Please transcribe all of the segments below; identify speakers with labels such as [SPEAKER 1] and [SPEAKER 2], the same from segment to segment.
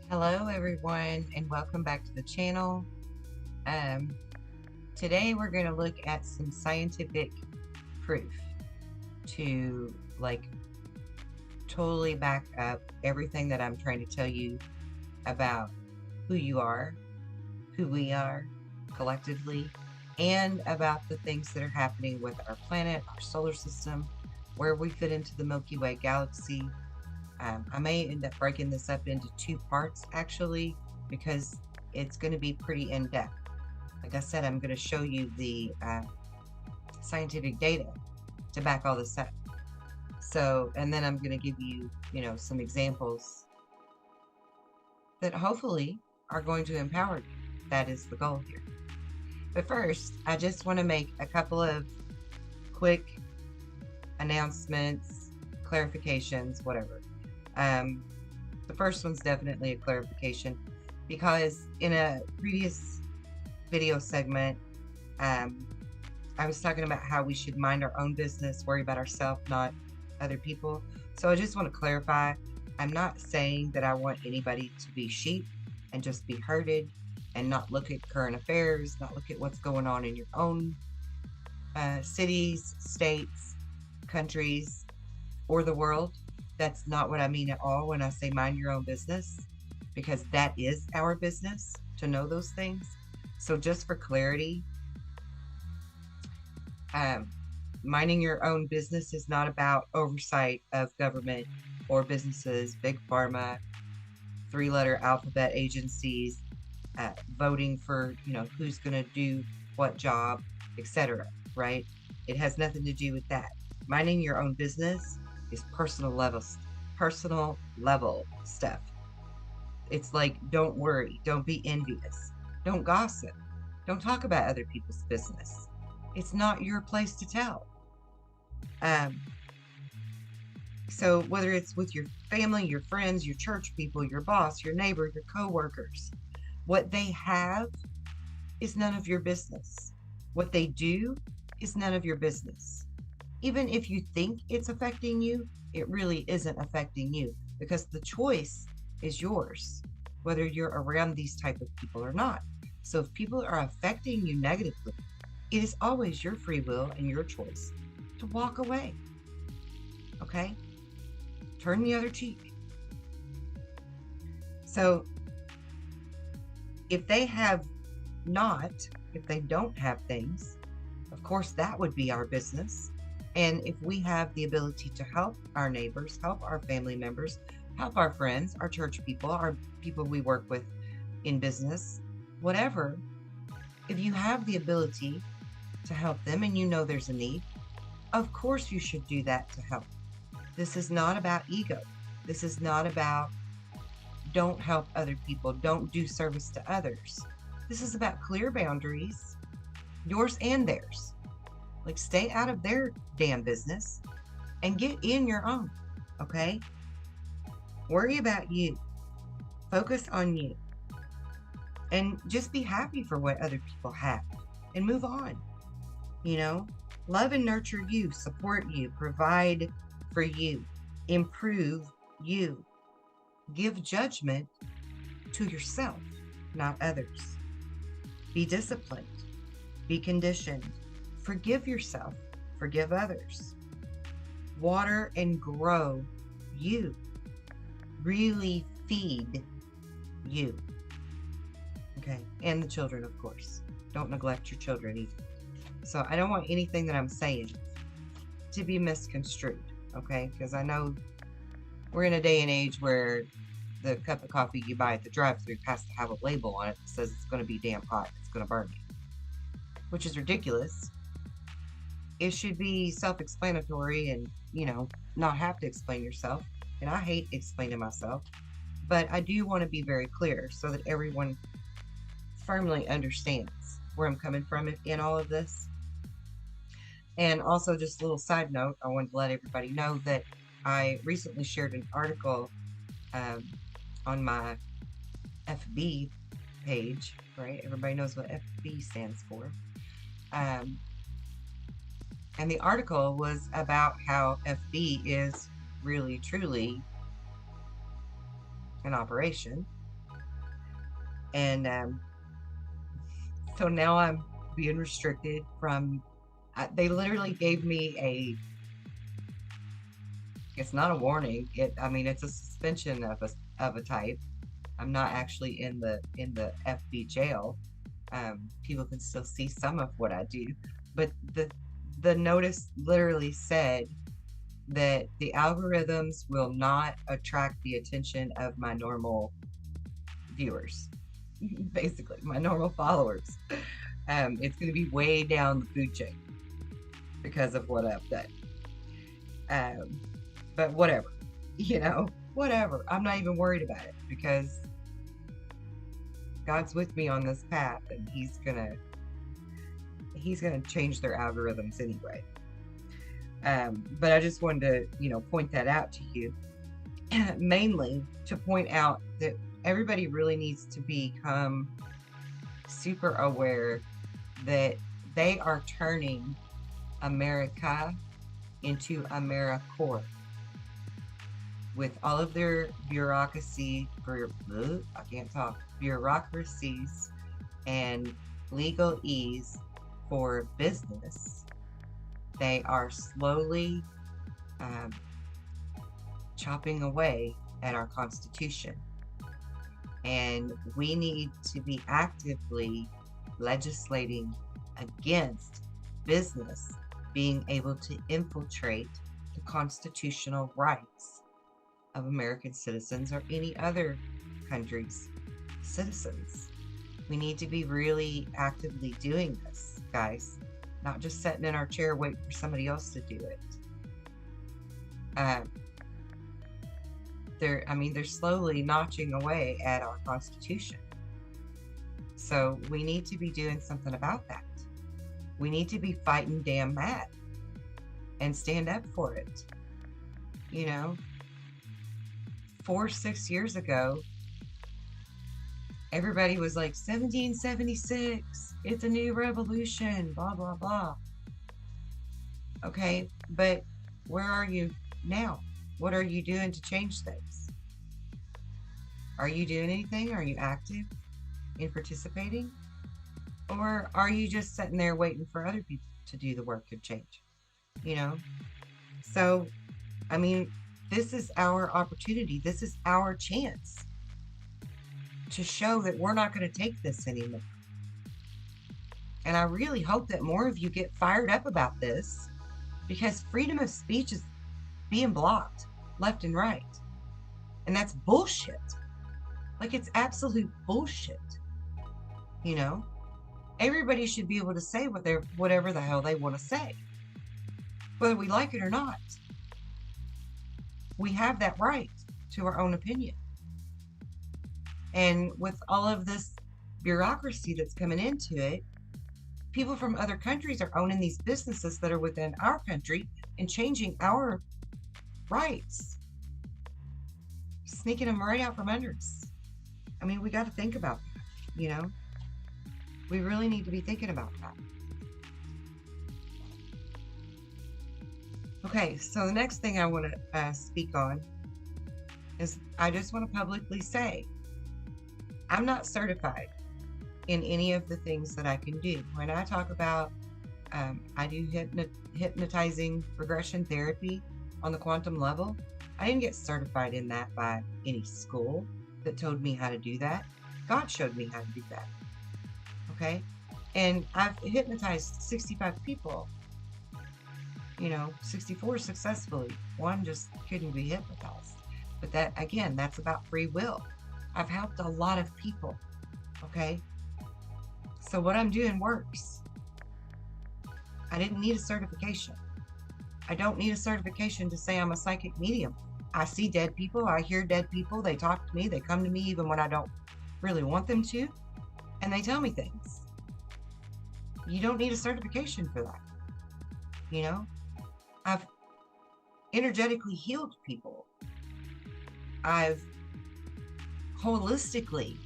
[SPEAKER 1] Hello, everyone, and welcome back to the channel. Um, Today, we're going to look at some scientific proof to totally back up everything that I'm trying to tell you about who you are, who we are collectively, and about the things that are happening with our planet, our solar system, where we fit into the Milky Way galaxy. I may end up breaking this up into two parts actually, because it's going to be pretty in depth. Like I said, I'm going to show you the scientific data to back all this up. So, and then I'm going to give you, some examples that hopefully are going to empower you. That is the goal here. But first, I just want to make a couple of quick announcements, clarifications, whatever. The first one's definitely a clarification because in a previous video segment, I was talking about how we should mind our own business, worry about ourselves, not other people. So I just want to clarify, I'm not saying that I want anybody to be sheep and just be herded and not look at current affairs, not look at what's going on in your own cities, states, countries, or the world. That's not what I mean at all when I say mind your own business, because that is our business to know those things. So just for clarity, minding your own business is not about oversight of government or businesses, big pharma, three-letter alphabet agencies, voting for, who's going to do what job, etc. Right? It has nothing to do with that. Minding your own business is personal level stuff. It's like, don't worry, don't be envious, don't gossip, don't talk about other people's business. It's not your place to tell. So whether it's with your family, your friends, your church people, your boss, your neighbor, your coworkers, what they have is none of your business. What they do is none of your business. Even if you think it's affecting you, it really isn't affecting you, because the choice is yours, whether you're around these type of people or not. So if people are affecting you negatively, it is always your free will and your choice to walk away. Okay? Turn the other cheek. So if they don't have things, of course, that would be our business. And if we have the ability to help our neighbors, help our family members, help our friends, our church people, our people we work with in business, whatever, if you have the ability to help them and you know there's a need, of course you should do that to help. This is not about ego. This is not about don't help other people, don't do service to others. This is about clear boundaries, yours and theirs. Like, stay out of their damn business and get in your own, okay? Worry about you. Focus on you. And just be happy for what other people have and move on. Love and nurture you, support you, provide for you, improve you. Give judgment to yourself, not others. Be disciplined. Be conditioned. Forgive yourself. Forgive others. Water and grow you. Really feed you. Okay? And the children, of course. Don't neglect your children either. So I don't want anything that I'm saying to be misconstrued. Okay? Because I know we're in a day and age where the cup of coffee you buy at the drive-thru has to have a label on it that says it's going to be damn hot. It's going to burn you. Which is ridiculous. It should be self-explanatory and, not have to explain yourself. And I hate explaining myself. But I do want to be very clear so that everyone firmly understands where I'm coming from in all of this. And also, just a little side note, I wanted to let everybody know that I recently shared an article on my FB page, right? Everybody knows what FB stands for. And the article was about how FB is really, truly an operation. And so now I'm being restricted from, they literally gave me it's not a warning. I mean, it's a suspension of a type. I'm not actually in the FB jail. People can still see some of what I do, but the notice literally said that the algorithms will not attract the attention of my normal viewers, basically my normal followers. It's going to be way down the food chain because of what I've done. But whatever, whatever. I'm not even worried about it because God's with me on this path, and He's gonna change their algorithms anyway. But I just wanted to, point that out to you, mainly to point out that everybody really needs to become super aware that they are turning America into AmeriCorps with all of their bureaucracies and legalese for business. They are slowly chopping away at our Constitution. And we need to be actively legislating against business being able to infiltrate the constitutional rights of American citizens or any other country's citizens. We need to be really actively doing this, guys, not just sitting in our chair waiting for somebody else to do it. They're slowly notching away at our Constitution. So we need to be doing something about that. We need to be fighting damn mad and stand up for it. 4-6 years ago, everybody was like, 1776, it's a new revolution, blah, blah, blah. Okay, but where are you now? What are you doing to change things? Are you doing anything? Are you active in participating? Or are you just sitting there waiting for other people to do the work of change? So, this is our opportunity. This is our chance to show that we're not going to take this anymore. And I really hope that more of you get fired up about this, because freedom of speech is being blocked left and right. And that's bullshit. Like, it's absolute bullshit. Everybody should be able to say whatever the hell they want to say, whether we like it or not. We have that right to our own opinion. And with all of this bureaucracy that's coming into it, people from other countries are owning these businesses that are within our country and changing our rights, sneaking them right out from under us. We got to think about that, We really need to be thinking about that. Okay, so the next thing I want to speak on is I just want to publicly say I'm not certified in any of the things that I can do. When I talk about I do hypnotizing regression therapy on the quantum level, I didn't get certified in that by any school that told me how to do that. God showed me how to do that. Okay? And I've hypnotized 65 people. 64 successfully. One just couldn't be hypnotized. But that, again, that's about free will. I've helped a lot of people. Okay? So what I'm doing works. I didn't need a certification. I don't need a certification to say I'm a psychic medium. I see dead people. I hear dead people. They talk to me. They come to me even when I don't really want them to. And they tell me things. You don't need a certification for that. I've energetically healed people. I've holistically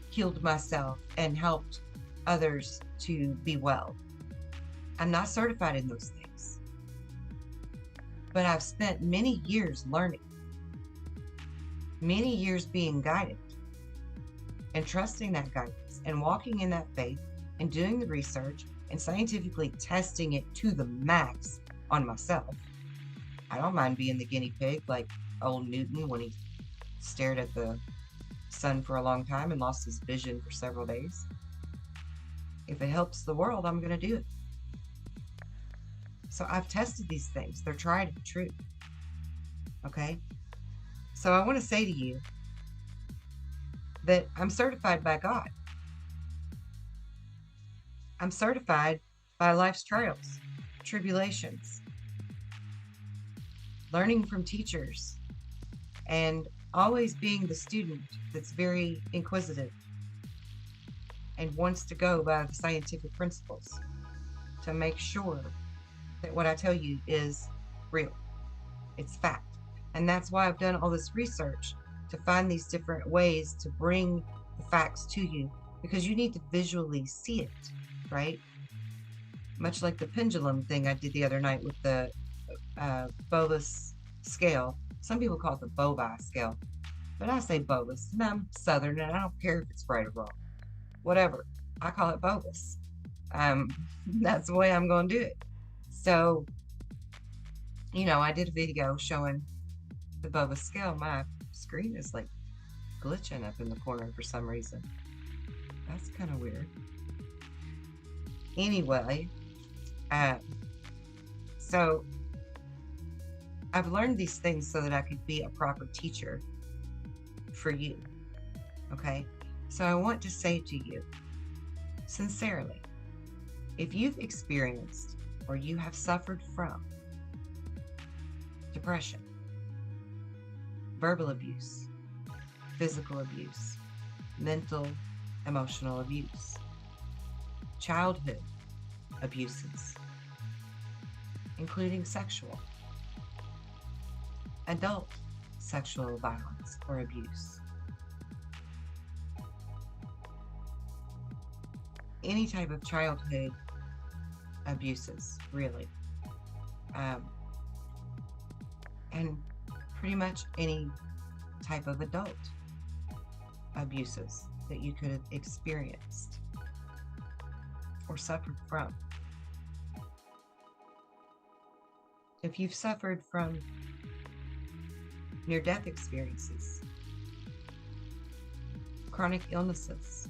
[SPEAKER 1] healed myself and helped others to be well. I'm not certified in those things, but I've spent many years learning, many years being guided, and trusting that guidance and walking in that faith and doing the research and scientifically testing it to the max on myself. I don't mind being the guinea pig like old Newton when he stared at the sun for a long time and lost his vision for several days. If it helps the world, I'm going to do it. So I've tested these things. They're tried and true. Okay? So I want to say to you that I'm certified by God. I'm certified by life's trials, tribulations, learning from teachers, and always being the student that's very inquisitive and wants to go by the scientific principles to make sure that what I tell you is real. It's fact. And that's why I've done all this research to find these different ways to bring the facts to you, because you need to visually see it, right? Much like the pendulum thing I did the other night with the Bovis scale. Some people call it the Bovi scale, but I say Bovis, and I'm Southern, and I don't care if it's right or wrong. Whatever. I call it Bovis. That's the way I'm going to do it. So, I did a video showing the Bovis scale. My screen is like glitching up in the corner for some reason. That's kind of weird. Anyway, so I've learned these things so that I could be a proper teacher for you. Okay? So I want to say to you, sincerely, if you've experienced or you have suffered from depression, verbal abuse, physical abuse, mental, emotional abuse, childhood abuses, including sexual, adult sexual violence or abuse, any type of childhood abuses, really, and pretty much any type of adult abuses that you could have experienced or suffered from. If you've suffered from near-death experiences, chronic illnesses,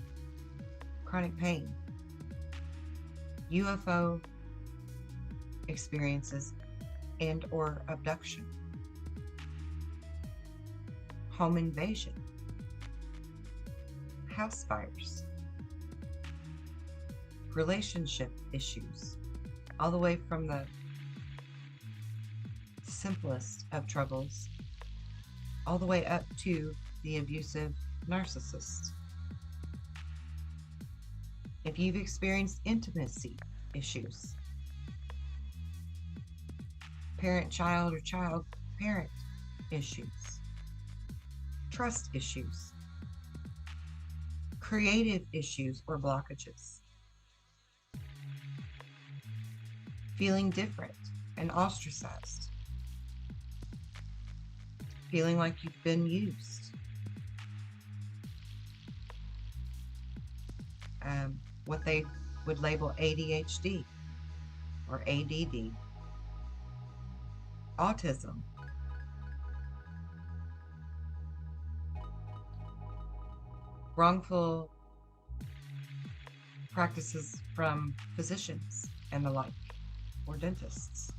[SPEAKER 1] chronic pain, UFO experiences and or abduction, home invasion, house fires, relationship issues, all the way from the simplest of troubles all the way up to the abusive narcissist. If you've experienced intimacy issues, parent-child or child-parent issues, trust issues, creative issues or blockages, feeling different and ostracized, feeling like you've been used, what they would label ADHD or ADD, autism, wrongful practices from physicians and the like, or dentists,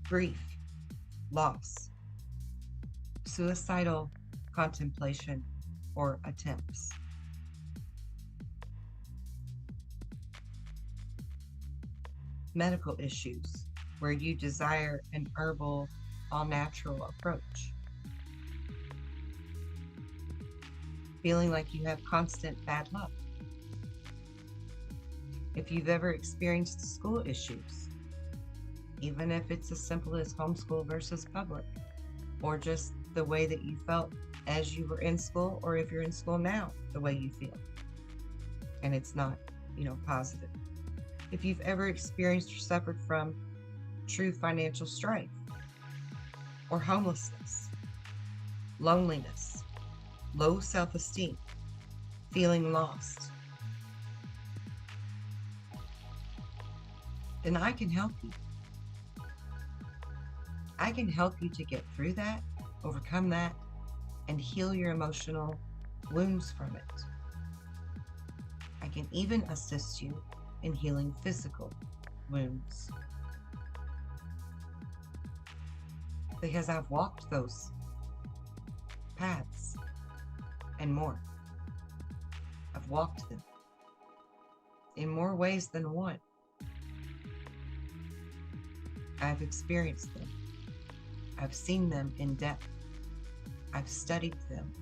[SPEAKER 1] grief, loss, suicidal contemplation or attempts, medical issues where you desire an herbal, all-natural approach, feeling like you have constant bad luck. If you've ever experienced school issues, even if it's as simple as homeschool versus public, or just the way that you felt as you were in school, or if you're in school now, the way you feel, and it's not, positive. If you've ever experienced or suffered from true financial strife, or homelessness, loneliness, low self-esteem, feeling lost, then I can help you. I can help you to get through that, overcome that, and heal your emotional wounds from it. I can even assist you in healing physical wounds, because I've walked those paths and more. I've walked them in more ways than one. I've experienced them. I've seen them in depth. I've studied them.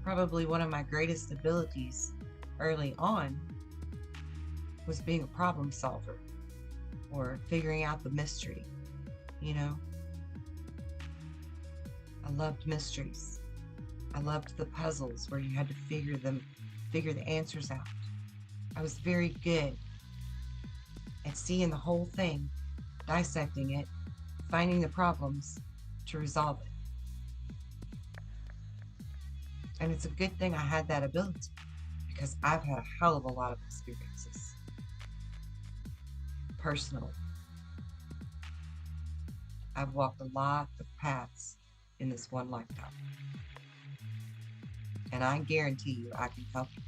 [SPEAKER 1] Probably one of my greatest abilities early on was being a problem solver or figuring out the mystery, you know? I loved mysteries. I loved the puzzles where you had to figure the answers out. I was very good at seeing the whole thing, dissecting it, finding the problems to resolve it. And it's a good thing I had that ability, because I've had a hell of a lot of experiences personally. I've walked a lot of paths in this one lifetime. And I guarantee you I can help you.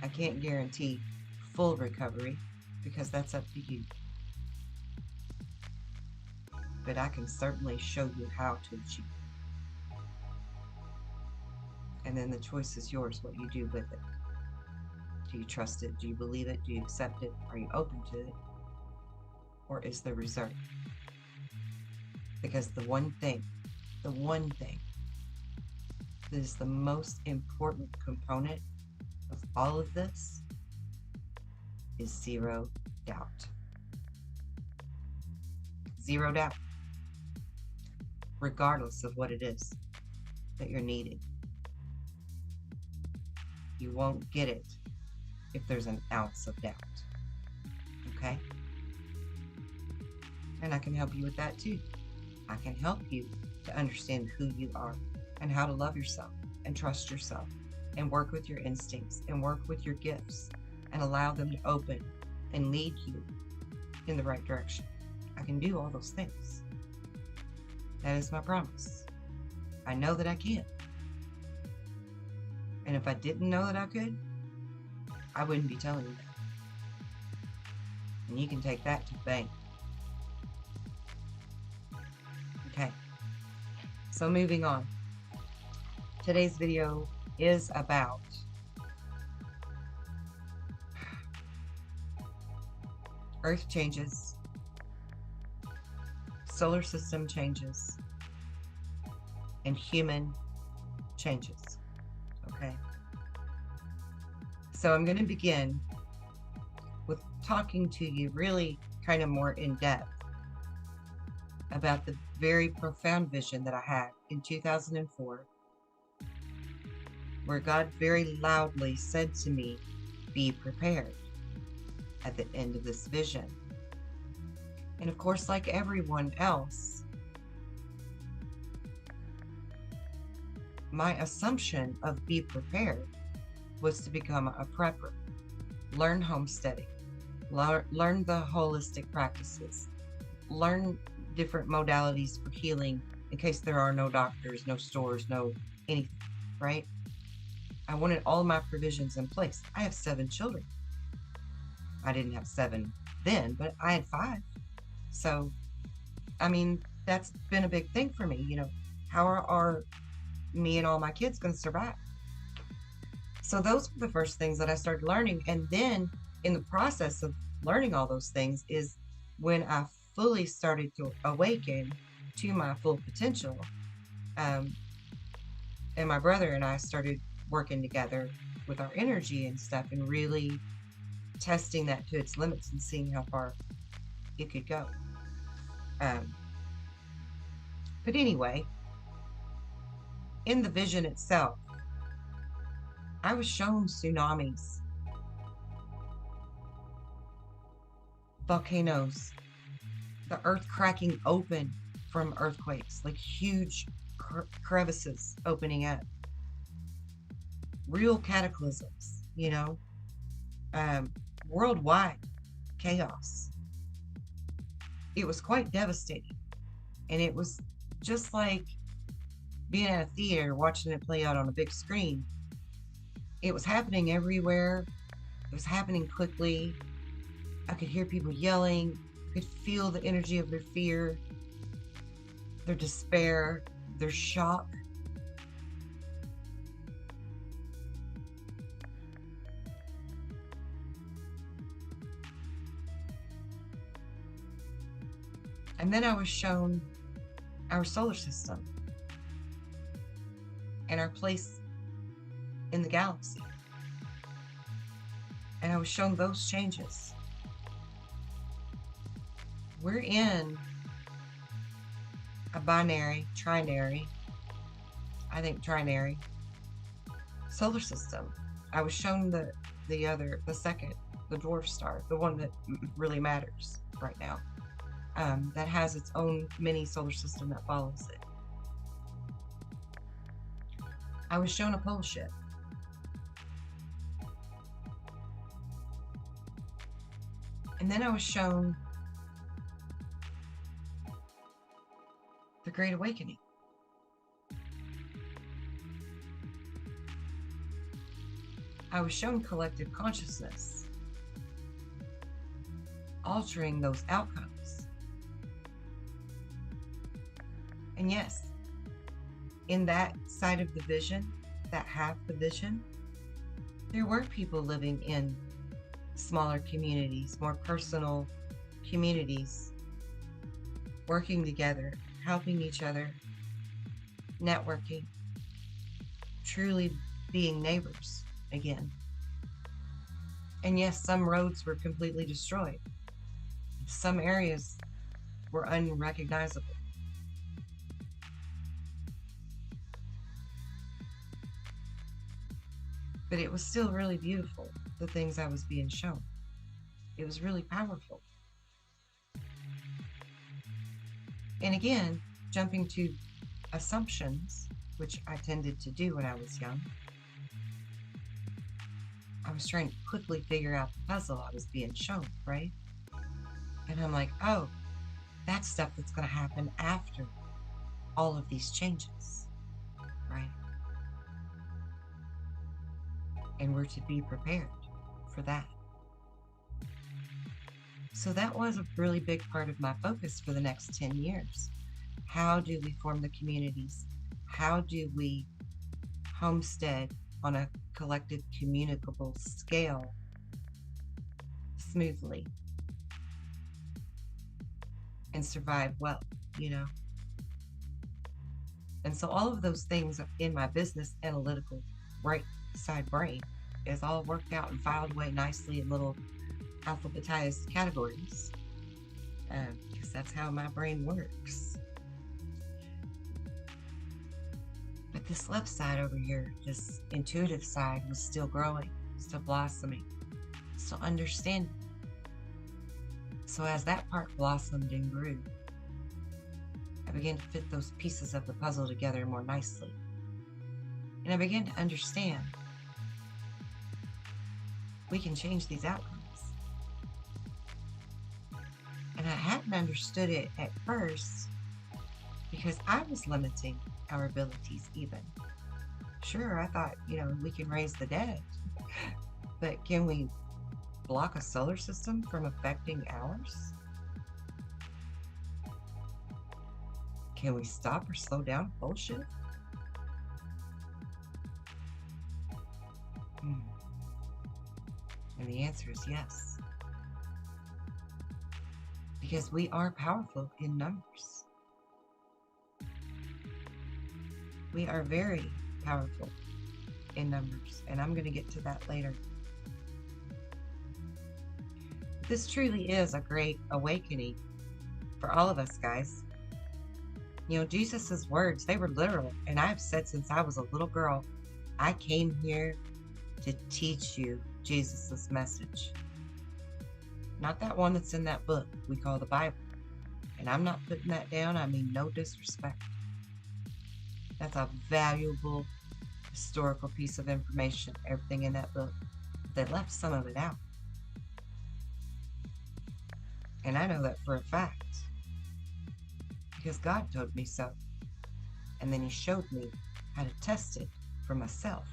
[SPEAKER 1] I can't guarantee full recovery, because that's up to you. But I can certainly show you how to achieve it. And then the choice is yours, what you do with it. Do you trust it? Do you believe it? Do you accept it? Are you open to it? Or is there reserve? Because the one thing that is the most important component of all of this is zero doubt. Zero doubt. Regardless of what it is that you're needing. You won't get it if there's an ounce of doubt. Okay? And I can help you with that too. I can help you to understand who you are and how to love yourself and trust yourself and work with your instincts and work with your gifts and allow them to open and lead you in the right direction. I can do all those things. That is my promise. I know that I can. And if I didn't know that I could, I wouldn't be telling you that. And you can take that to the bank. Okay. So moving on. Today's video is about Earth changes, solar system changes, and human changes. Okay? So I'm going to begin with talking to you really kind of more in depth about the very profound vision that I had in 2004, where God very loudly said to me, "Be prepared," at the end of this vision. And of course, like everyone else, my assumption of be prepared was to become a prepper, learn homesteading, learn the holistic practices, learn different modalities for healing in case there are no doctors, no stores, no anything, right? I wanted all my provisions in place. I have 7 children. I didn't have 7 then, but I had 5. So, I mean, that's been a big thing for me. You know, how are me and all my kids going to survive? So those were the first things that I started learning. And then in the process of learning all those things is when I fully started to awaken to my full potential. And my brother and I started working together with our energy and stuff and really testing that to its limits and seeing how far it could go. But anyway, in the vision itself, I was shown tsunamis, volcanoes, the earth cracking open from earthquakes, like huge crevices opening up, real cataclysms, um, worldwide chaos. It was quite devastating. And it was just like being at a theater watching it play out on a big screen. It was happening everywhere. It was happening quickly. I could hear people yelling. I could feel the energy of their fear, their despair, their shock. And then I was shown our solar system and our place in the galaxy. And I was shown those changes. We're in a trinary, I think trinary solar system. I was shown the second, the dwarf star, the one that really matters right now, that has its own mini solar system that follows it. I was shown a pole shift. And then I was shown the Great Awakening. I was shown collective consciousness, altering those outcomes. And yes, in that side of the vision, that half the vision, there were people living in smaller communities, more personal communities, working together, helping each other, networking, truly being neighbors again. And yes, some roads were completely destroyed. Some areas were unrecognizable. But it was still really beautiful, the things I was being shown. It was really powerful. And again, jumping to assumptions, which I tended to do when I was young, I was trying to quickly figure out the puzzle I was being shown, right? And I'm like, oh, that's stuff that's going to happen after all of these changes, right? And we're to be prepared for that. So that was a really big part of my focus for the next 10 years. How do we form the communities? How do we homestead on a collective communicable scale smoothly and survive well, And so all of those things in my business analytical right side brain is all worked out and filed away nicely in little alphabetized categories, because that's how my brain works. But this left side over here, this intuitive side, was still growing, still blossoming, still understanding. So as that part blossomed and grew, I began to fit those pieces of the puzzle together more nicely. And I began to understand we can change these outcomes. And I hadn't understood it at first because I was limiting our abilities even. Sure, I thought, we can raise the dead, but can we block a solar system from affecting ours? Can we stop or slow down bullshit? And the answer is yes. Because we are powerful in numbers. We are very powerful in numbers, and I'm going to get to that later. This truly is a great awakening for all of us, guys. Jesus's words, they were literal, and I've said since I was a little girl, I came here to teach you Jesus's message. Not that one that's in that book we call the Bible, And I'm not putting that down. I mean, no disrespect. That's a valuable historical piece of information, everything in that book. They left some of it out. And I know that for a fact because God told me so. And then He showed me how to test it for myself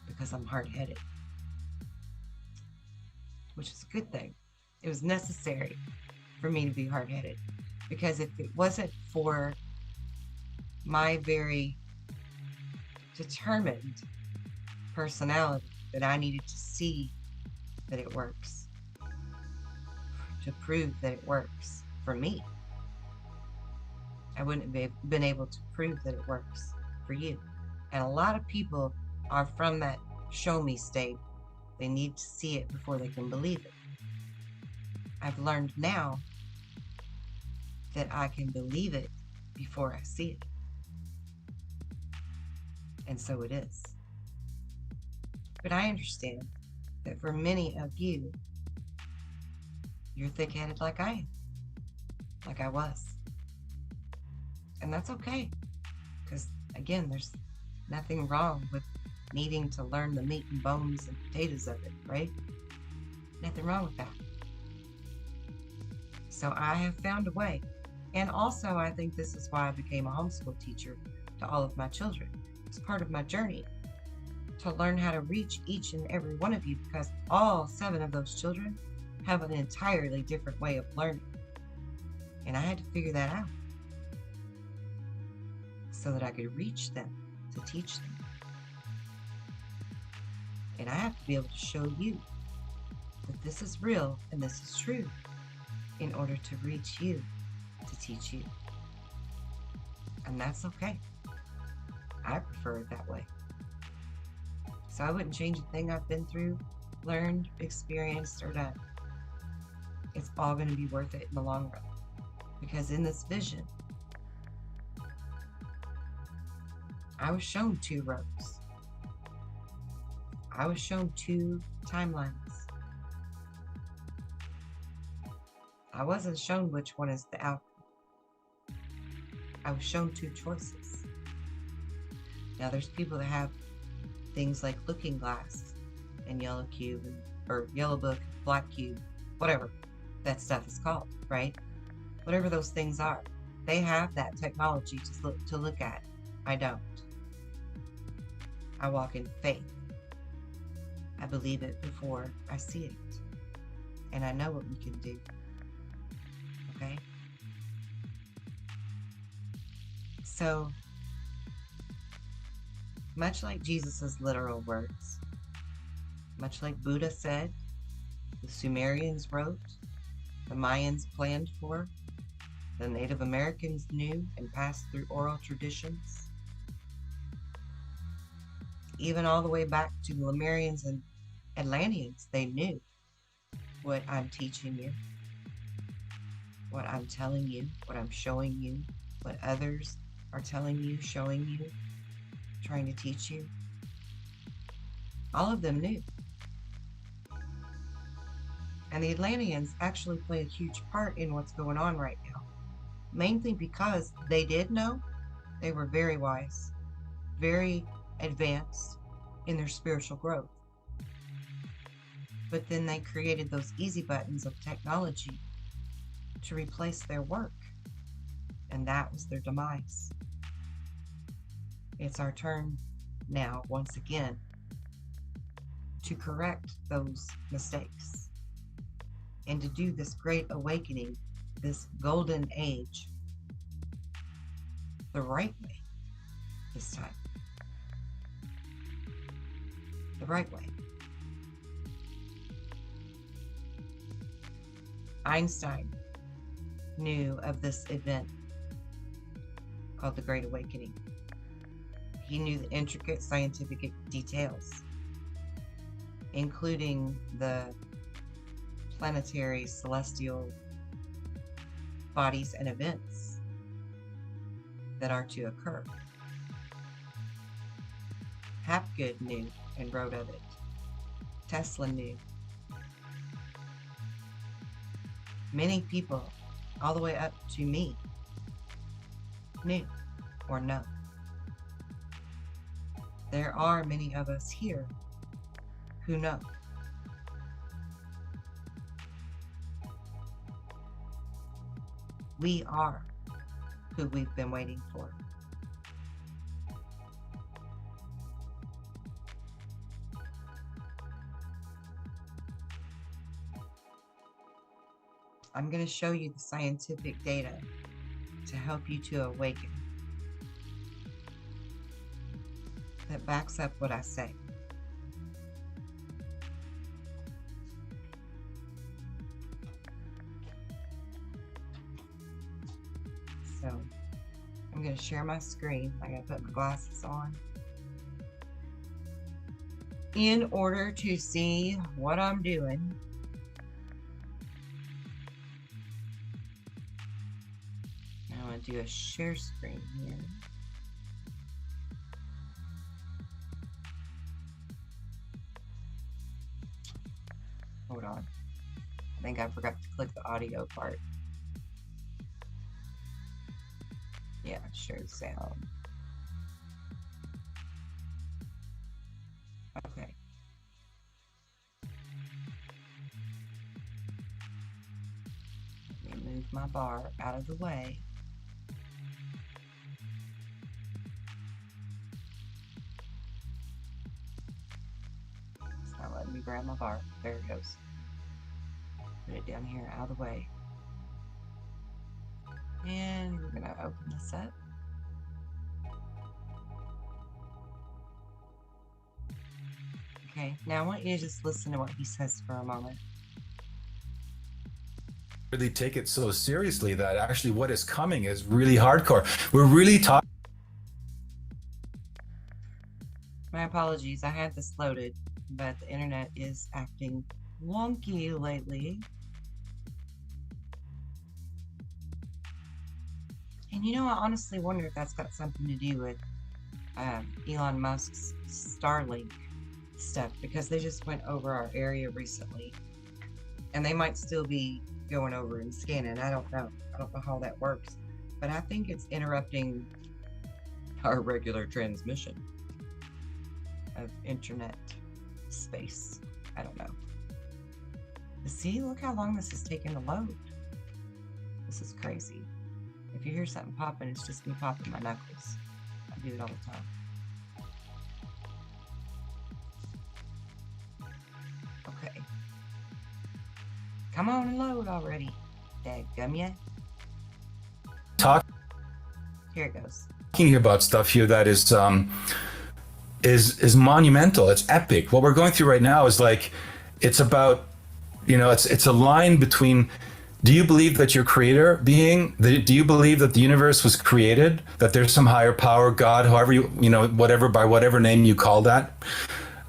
[SPEAKER 1] because I'm hard-headed, which is a good thing. It was necessary for me to be hard-headed, because if it wasn't for my very determined personality that I needed to see that it works, to prove that it works for me, I wouldn't have been able to prove that it works for you. And a lot of people are from that show me state. They need to see it before they can believe it. I've learned now that I can believe it before I see it. And so it is. But I understand that for many of you, you're thick-headed like I am, like I was. And that's okay, because again, there's nothing wrong with needing to learn the meat and bones and potatoes of it, right? Nothing wrong with that. So I have found a way. And also, I think this is why I became a homeschool teacher to all of my children. It's part of my journey to learn how to reach each and every one of you, because all 7 of those children have an entirely different way of learning. And I had to figure that out so that I could reach them, to teach them. And I have to be able to show you that this is real and this is true in order to reach you, to teach you. And that's okay. I prefer it that way. So I wouldn't change a thing I've been through, learned, experienced, or done. It's all going to be worth it in the long run. Because in this vision, I was shown 2 roads. I was shown 2 timelines. I wasn't shown which one is the outcome. I was shown 2 choices. Now there's people that have things like Looking Glass and Yellow Cube, or Yellow Book, Black Cube, whatever that stuff is called, right? Whatever those things are, they have that technology to look at. I don't. I walk in faith. I believe it before I see it. And I know what we can do. Okay? So, much like Jesus' literal words, much like Buddha said, the Sumerians wrote, the Mayans planned for, the Native Americans knew and passed through oral traditions, even all the way back to the Lemurians and Atlanteans, they knew what I'm teaching you, what I'm telling you, what I'm showing you, what others are telling you, showing you, trying to teach you. All of them knew. And the Atlanteans actually play a huge part in what's going on right now. Mainly because they did know. They were very wise, very advanced in their spiritual growth. But then they created those easy buttons of technology to replace their work. And that was their demise. It's our turn now, once again, to correct those mistakes and to do this great awakening, this golden age, the right way this time. The right way. Einstein knew of this event called the Great Awakening. He knew the intricate scientific details, including the planetary celestial bodies and events that are to occur. Hapgood knew and wrote of it. Tesla knew. Many people all the way up to me, new or no. There are many of us here who know. We are who we've been waiting for. I'm going to show you the scientific data to help you to awaken that backs up what I say. So I'm going to share my screen. I got to put my glasses on in order to see what I'm doing. Now I'm going to do a share screen here. Hold on. I think I forgot to click the audio part. Yeah, share sound. Okay. Let me move my bar out of the way. It's not letting me grab my bar. There it goes. Put it down here out of the way. And we're gonna open this up. Okay, now I want you to just listen to what he says for a moment.
[SPEAKER 2] Really take it so seriously that actually what is coming is really hardcore. We're really talking.
[SPEAKER 1] My apologies, I had this loaded, but the internet is acting wonky lately. And you know, I honestly wonder if that's got something to do with Elon Musk's Starlink stuff, because they just went over our area recently, and they might still be going over and scanning. I don't know. I don't know how that works, but I think it's interrupting our regular transmission of internet space. I don't know. See, look how long this is taking to load. This is crazy. If you hear something popping, it's just me popping my knuckles. I do it all the time. Okay. Come on and load already. Dadgum ya. Here it goes.
[SPEAKER 2] Talking about stuff here that is monumental. It's epic. What we're going through right now is like, it's about, you know, it's a line between, do you believe that your creator being, do you believe that the universe was created, that there's some higher power, God, however you know, whatever, by whatever name you call that?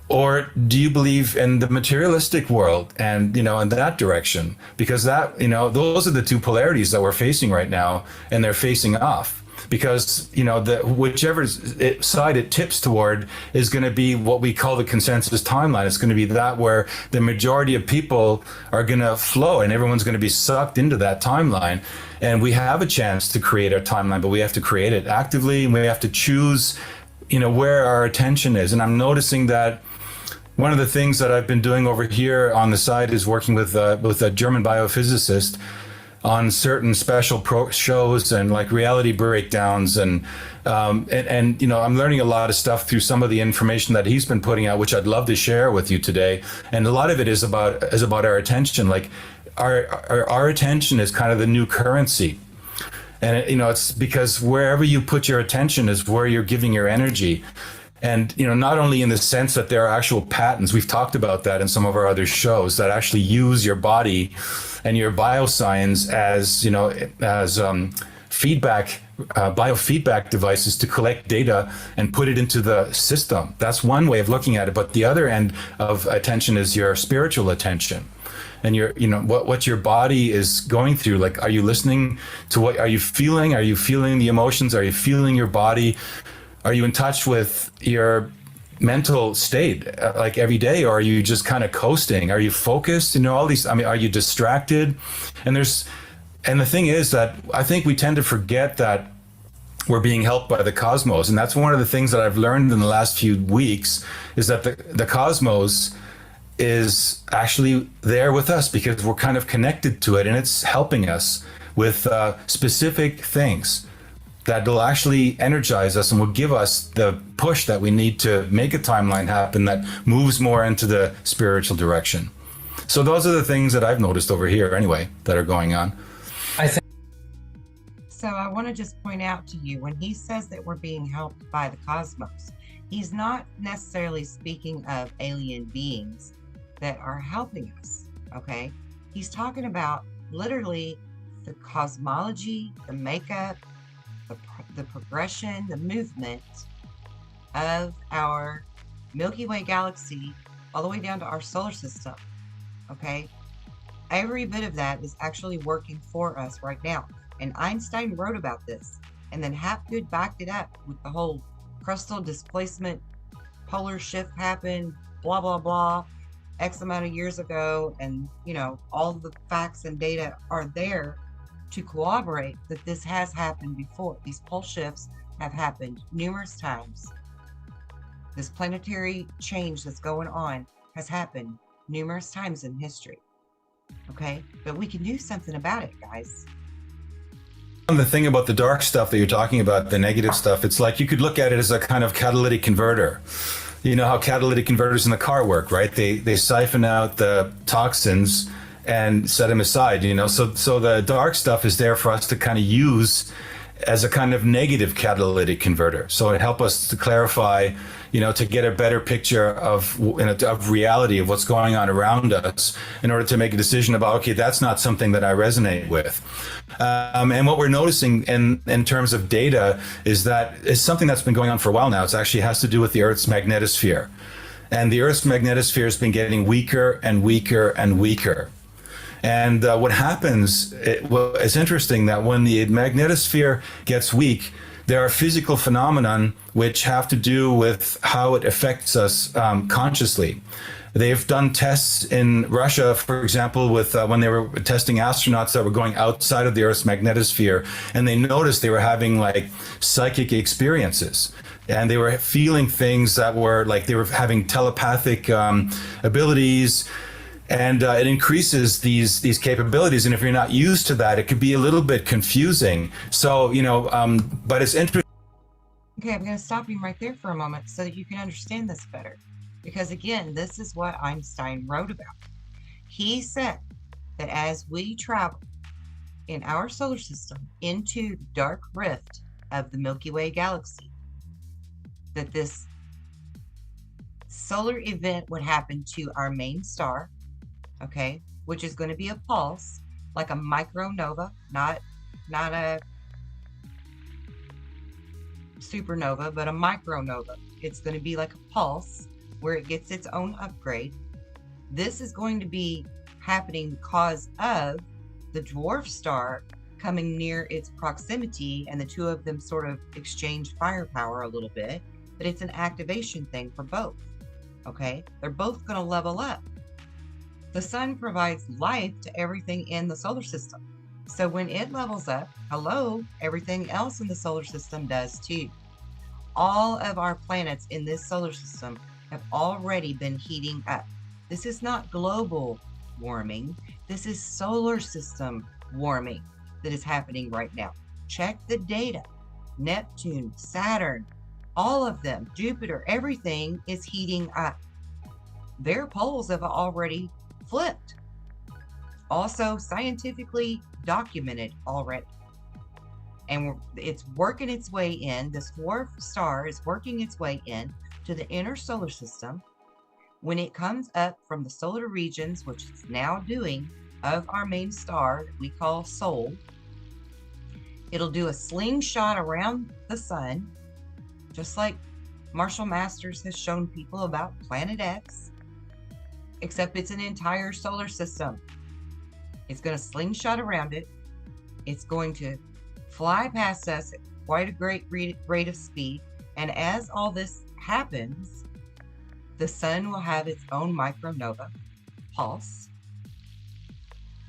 [SPEAKER 2] Or do you believe in the materialistic world and, you know, in that direction? Because that, you know, those are the two polarities that we're facing right now, and they're facing off. Because, you know, whichever side it tips toward is going to be what we call the consensus timeline. It's going to be that where the majority of people are going to flow and everyone's going to be sucked into that timeline. And we have a chance to create our timeline, but we have to create it actively, and we have to choose, you know, where our attention is. And I'm noticing that one of the things that I've been doing over here on the side is working with a German biophysicist on certain special shows and like reality breakdowns, and you know, I'm learning a lot of stuff through some of the information that he's been putting out, which I'd love to share with you today. And a lot of it is about our attention. Like our attention is kind of the new currency. And, you know, it's because wherever you put your attention is where you're giving your energy. And, you know, not only in the sense that there are actual patents, we've talked about that in some of our other shows, that actually use your body and your bioscience as, you know, as feedback, biofeedback devices to collect data and put it into the system. That's one way of looking at it. But the other end of attention is your spiritual attention. And your, you know, what your body is going through. Like, are you listening to what are you feeling? Are you feeling the emotions? Are you feeling your body? Are you in touch with your mental state like every day, or are you just kind of coasting? Are you focused? You know, all these, I mean, are you distracted? And And the thing is that I think we tend to forget that we're being helped by the cosmos. And that's one of the things that I've learned in the last few weeks is that the cosmos is actually there with us because we're kind of connected to it, and it's helping us with specific things that will actually energize us and will give us the push that we need to make a timeline happen that moves more into the spiritual direction. So those are the things that I've noticed over here anyway that are going on.
[SPEAKER 3] I think
[SPEAKER 1] So I want to just point out to you, when he says that we're being helped by the cosmos, he's not necessarily speaking of alien beings that are helping us, okay? He's talking about literally the cosmology, the makeup, the progression, the movement of our Milky Way galaxy all the way down to our solar system, okay? Every bit of that is actually working for us right now. And Einstein wrote about this, and then Hapgood backed it up with the whole crustal displacement, polar shift happened, blah, blah, blah, X amount of years ago. And, you know, all the facts and data are there to corroborate that this has happened before. These pole shifts have happened numerous times. This planetary change that's going on has happened numerous times in history. Okay? But we can do something about it, guys.
[SPEAKER 2] The thing about the dark stuff that you're talking about, the negative stuff, it's like you could look at it as a kind of catalytic converter. You know how catalytic converters in the car work, right? They siphon out the toxins and set them aside, you know. So the dark stuff is there for us to kind of use as a kind of negative catalytic converter. So it helps us to clarify, you know, to get a better picture of reality, of what's going on around us, in order to make a decision about, okay, that's not something that I resonate with. And what we're noticing in terms of data is that it's something that's been going on for a while now. It actually has to do with the Earth's magnetosphere. And the Earth's magnetosphere has been getting weaker and weaker and weaker. And what happens, it's interesting that when the magnetosphere gets weak, there are physical phenomenon which have to do with how it affects us consciously. They've done tests in Russia, for example, with when they were testing astronauts that were going outside of the Earth's magnetosphere, and they noticed they were having like psychic experiences. And they were feeling things that were like they were having telepathic abilities. And it increases these capabilities. And if you're not used to that, it could be a little bit confusing. So, you know, but it's interesting.
[SPEAKER 1] Okay, I'm going to stop you right there for a moment so that you can understand this better. Because again, this is what Einstein wrote about. He said that as we travel in our solar system into the dark rift of the Milky Way galaxy, that this solar event would happen to our main star, okay, which is going to be a pulse, like a micronova, not a supernova, but a micronova. It's going to be like a pulse where it gets its own upgrade. This is going to be happening because of the dwarf star coming near its proximity, and the two of them sort of exchange firepower a little bit, but it's an activation thing for both, okay? They're both going to level up. The sun provides life to everything in the solar system. So when it levels up, hello, everything else in the solar system does too. All of our planets in this solar system have already been heating up. This is not global warming. This is solar system warming that is happening right now. Check the data. Neptune, Saturn, all of them, Jupiter, everything is heating up. Their poles have already flipped. Also scientifically documented already. And it's working its way in. This dwarf star is working its way in to the inner solar system. When it comes up from the solar regions, which it's now doing, of our main star that we call Sol, it'll do a slingshot around the sun, just like Marshall Masters has shown people about Planet X, except it's an entire solar system. It's going to slingshot around it. It's going to fly past us at quite a great rate of speed. And as all this happens, the sun will have its own micronova pulse.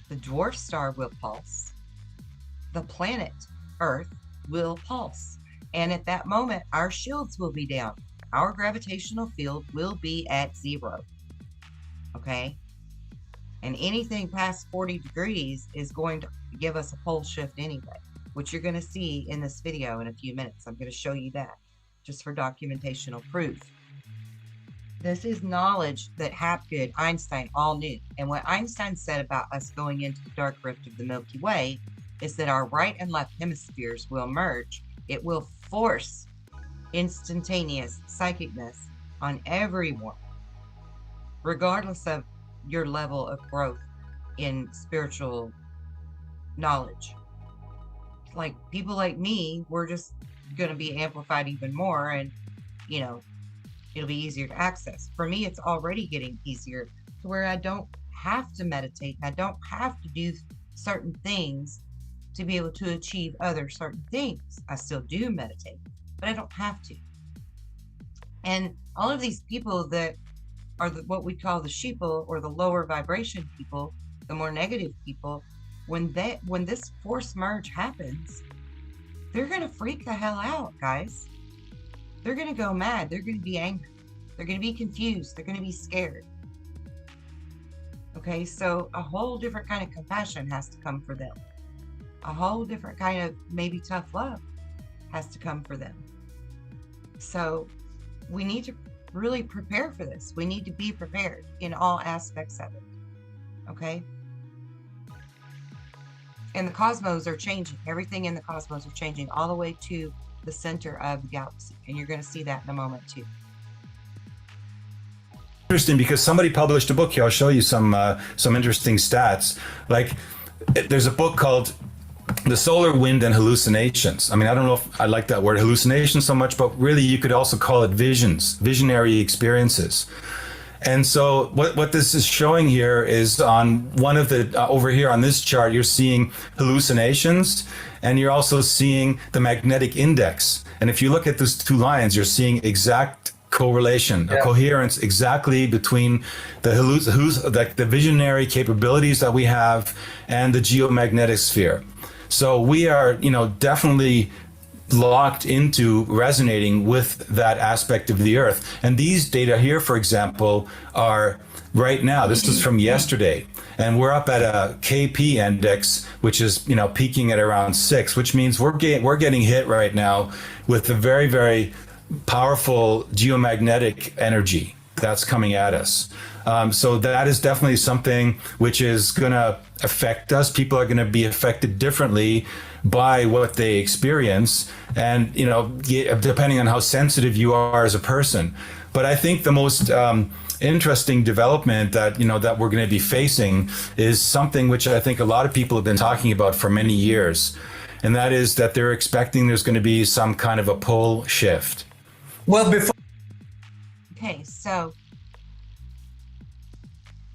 [SPEAKER 1] The dwarf star will pulse. the planet Earth will pulse. And at that moment, our shields will be down. Our gravitational field will be at 0. Okay? And anything past 40 degrees is going to give us a pole shift anyway, which you're going to see in this video in a few minutes. I'm going to show you that just for documentational proof. This is knowledge that Hapgood, Einstein all knew. And what Einstein said about us going into the dark rift of the Milky Way is that our right and left hemispheres will merge. It will force instantaneous psychicness on everyone, regardless of your level of growth in spiritual knowledge. Like people like me, we're just going to be amplified even more, and you know, it'll be easier to access. For me, it's already getting easier to where I don't have to meditate. I don't have to do certain things to be able to achieve other certain things. I still do meditate, but I don't have to. And all of these people that are what we call the sheeple, or the lower vibration people, the more negative people, when this force merge happens, they're going to freak the hell out, guys. They're going to go mad. They're going to be angry. They're going to be confused. They're going to be scared. Okay, so a whole different kind of compassion has to come for them. A whole different kind of maybe tough love has to come for them. So we need to really prepare for this. We need to be prepared in all aspects of it. Okay? And the cosmos are changing. Everything in the cosmos are changing all the way to the center of the galaxy. And you're going to see that in a moment too.
[SPEAKER 2] Interesting, because somebody published a book here. I'll show you some interesting stats. Like, there's a book called The Solar Wind and Hallucinations. I mean, I don't know if I like that word hallucination so much, but really you could also call it visionary experiences. And so what this is showing here is on one of the, over here on this chart, you're seeing hallucinations, and you're also seeing the magnetic index. And if you look at those two lines, you're seeing exact correlation, a coherence exactly between the visionary capabilities that we have and the geomagnetic sphere. So we are, definitely locked into resonating with that aspect of the Earth. And these data here, for example, are right now, this is from yesterday, and we're up at a KP index, which is, peaking at around 6, which means we're getting hit right now with a very, very powerful geomagnetic energy that's coming at us. So that is definitely something which is going to affect us. People are going to be affected differently by what they experience, and depending on how sensitive you are as a person. But I think the most interesting development that that we're going to be facing is something which I think a lot of people have been talking about for many years, and that is that they're expecting there's going to be some kind of a pole shift.
[SPEAKER 3] Well,
[SPEAKER 1] Okay, so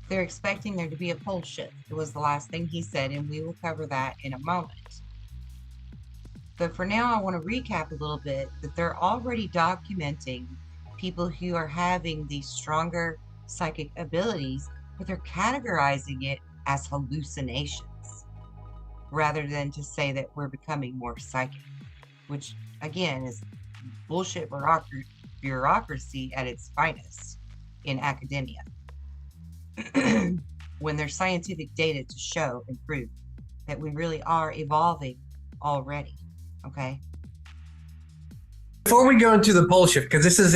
[SPEAKER 1] they're expecting there to be a pole shift. It was the last thing he said, and we will cover that in a moment. But for now, I want to recap a little bit that they're already documenting people who are having these stronger psychic abilities, but they're categorizing it as hallucinations rather than to say that we're becoming more psychic, which again is bullshit bureaucracy at its finest in academia. When there's scientific data to show and prove that we really are evolving already. Okay.
[SPEAKER 3] Before we go into the pole shift, because this is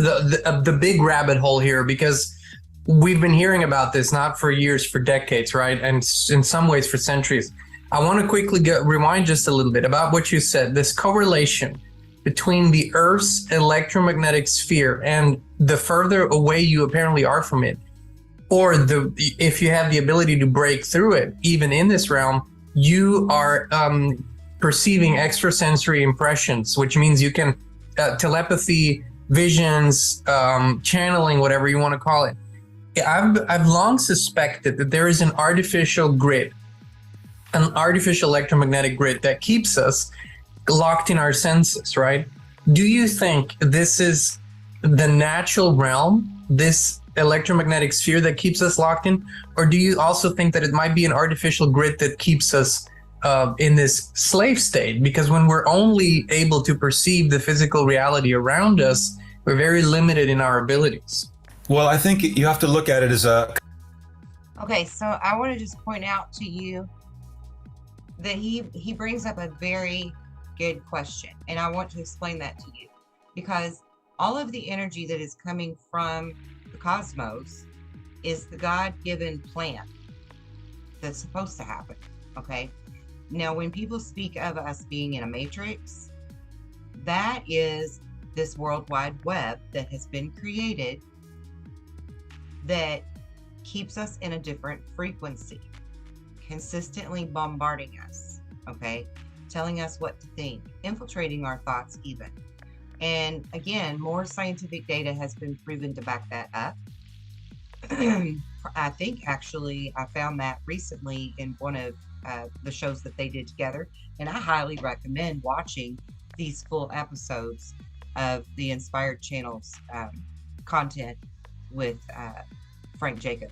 [SPEAKER 3] the big rabbit hole here, because we've been hearing about this not for years, for decades, right? And in some ways for centuries. I want to quickly rewind just a little bit about what you said. This correlation between the Earth's electromagnetic sphere and the further away you apparently are from it, or if you have the ability to break through it, even in this realm, you are perceiving extrasensory impressions, which means you can telepathy, visions, channeling, whatever you want to call it. I've long suspected that there is an artificial grid, an artificial electromagnetic grid that keeps us locked in our senses, right? Do you think this is the natural realm, this electromagnetic sphere that keeps us locked in? Or do you also think that it might be an artificial grid that keeps us in this slave state, because when we're only able to perceive the physical reality around us, we're very limited in our abilities.
[SPEAKER 2] Well, I think you have to look at it as a.
[SPEAKER 1] Okay, so I want to just point out to you that he brings up a very good question, and I want to explain that to you, because all of the energy that is coming from the cosmos is the God-given plan that's supposed to happen. Okay, now when people speak of us being in a matrix, that is this World Wide Web that has been created that keeps us in a different frequency, consistently bombarding us, okay, telling us what to think, infiltrating our thoughts even. And again, more scientific data has been proven to back that up. I think actually I found that recently in one of the shows that they did together, and I highly recommend watching these full episodes of the Inspired Channel's content with Frank Jacob.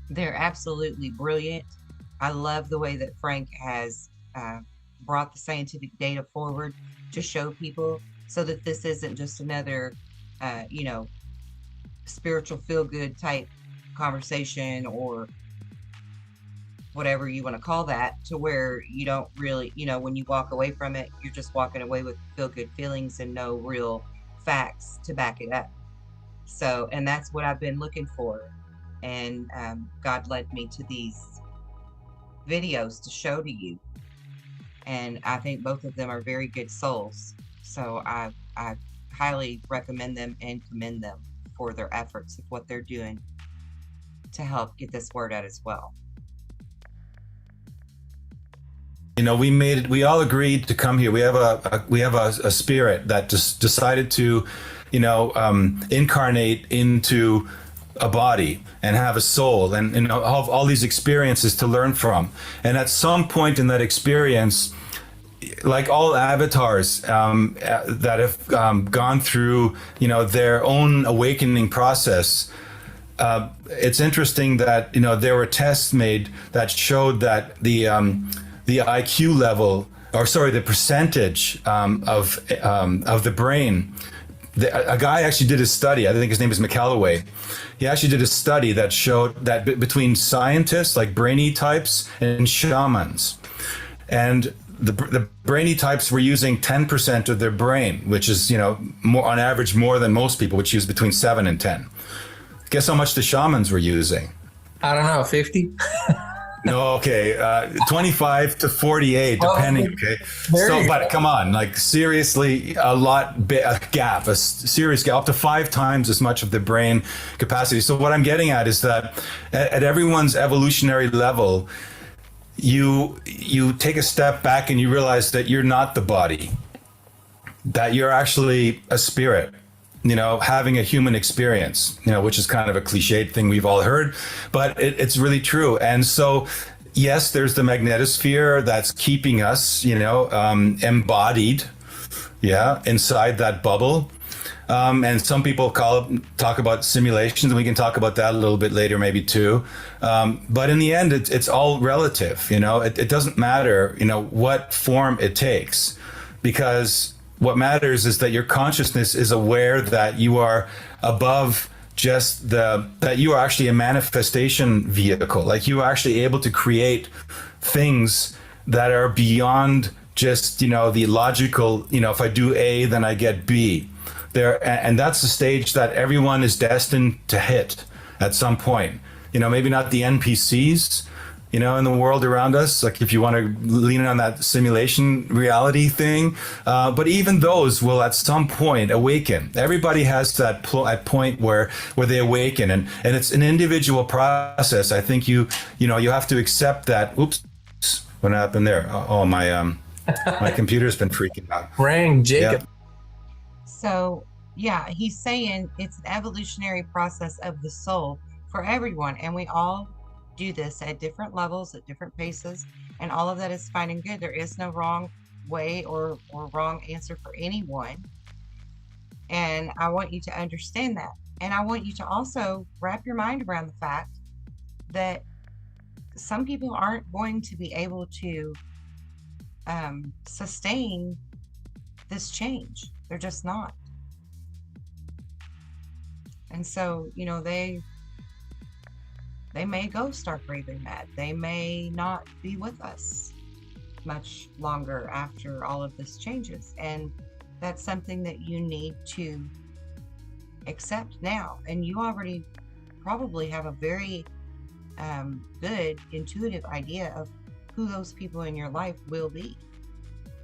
[SPEAKER 1] They're absolutely brilliant. I love the way that Frank has brought the scientific data forward to show people, so that this isn't just another, spiritual feel-good type conversation or whatever you want to call that, to where you don't really, when you walk away from it, you're just walking away with feel-good feelings and no real facts to back it up. So, and that's what I've been looking for. And God led me to these videos to show to you. And I think both of them are very good souls. So I highly recommend them and commend them for their efforts of what they're doing to help get this word out as well.
[SPEAKER 2] We all agreed to come here. We have a spirit that just decided to, incarnate into a body and have a soul, and have all these experiences to learn from. And at some point in that experience, like all avatars that have gone through, their own awakening process, it's interesting that there were tests made that showed that the IQ level, the percentage of the brain. A guy actually did a study. I think his name is McCalloway. He actually did a study that showed that between scientists like brainy types and shamans, and the brainy types were using 10% of their brain, which is more on average more than most people, which use between 7 and 10. Guess how much the shamans were using?
[SPEAKER 3] I don't know, 50.
[SPEAKER 2] No, okay, 25 to 48, depending. Okay, so but come on, like seriously, a gap, a serious gap, up to 5 times as much of the brain capacity. So what I'm getting at is that at everyone's evolutionary level, you take a step back and you realize that you're not the body, that you're actually a spirit, having a human experience, which is kind of a cliched thing we've all heard, but it's really true. And so, yes, there's the magnetosphere that's keeping us, embodied, inside that bubble. And some people talk about simulations, and we can talk about that a little bit later, maybe too. But in the end, it's all relative. It doesn't matter, what form it takes, because what matters is that your consciousness is aware that you are above just that you are actually a manifestation vehicle. Like you are actually able to create things that are beyond just, the logical, if I do A, then I get B. And that's the stage that everyone is destined to hit at some point. Maybe not the NPCs, in the world around us, like if you want to lean on that simulation reality thing, but even those will at some point awaken. Everybody has that point where they awaken, and it's an individual process. I think you have to accept that. Oops, what happened there? Oh, my computer's been freaking out.
[SPEAKER 3] Rang, Jacob.
[SPEAKER 2] Yep.
[SPEAKER 1] So yeah, he's saying it's an evolutionary process of the soul for everyone, and we all do this at different levels, at different paces, and all of that is fine and good. There is no wrong way or wrong answer for anyone. And I want you to understand that. And I want you to also wrap your mind around the fact that some people aren't going to be able to sustain this change. They're just not. And so, they may go stark raving mad. They may not be with us much longer after all of this changes. And that's something that you need to accept now. And you already probably have a very good intuitive idea of who those people in your life will be.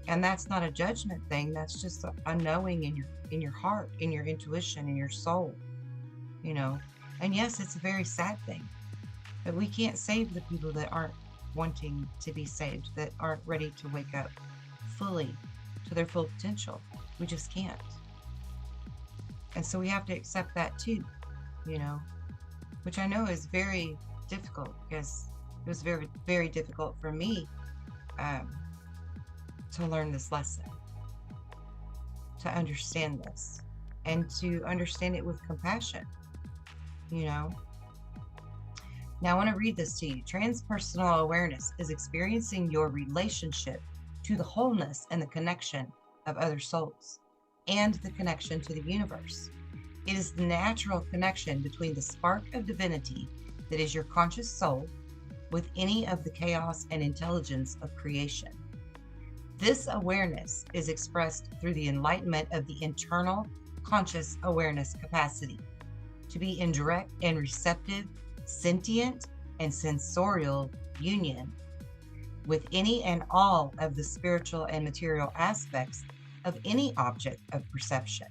[SPEAKER 1] And that's not a judgment thing. That's just a knowing in your heart, in your intuition, in your soul, And yes, it's a very sad thing, but we can't save the people that aren't wanting to be saved, that aren't ready to wake up fully to their full potential. We just can't. And so we have to accept that too, which I know is very difficult, because it was very, very difficult for me to learn this lesson, to understand this, and to understand it with compassion, Now I want to read this to you. Transpersonal awareness is experiencing your relationship to the wholeness and the connection of other souls and the connection to the universe. It is the natural connection between the spark of divinity that is your conscious soul with any of the chaos and intelligence of creation. This awareness is expressed through the enlightenment of the internal conscious awareness capacity to be in direct and receptive, sentient, and sensorial union with any and all of the spiritual and material aspects of any object of perception.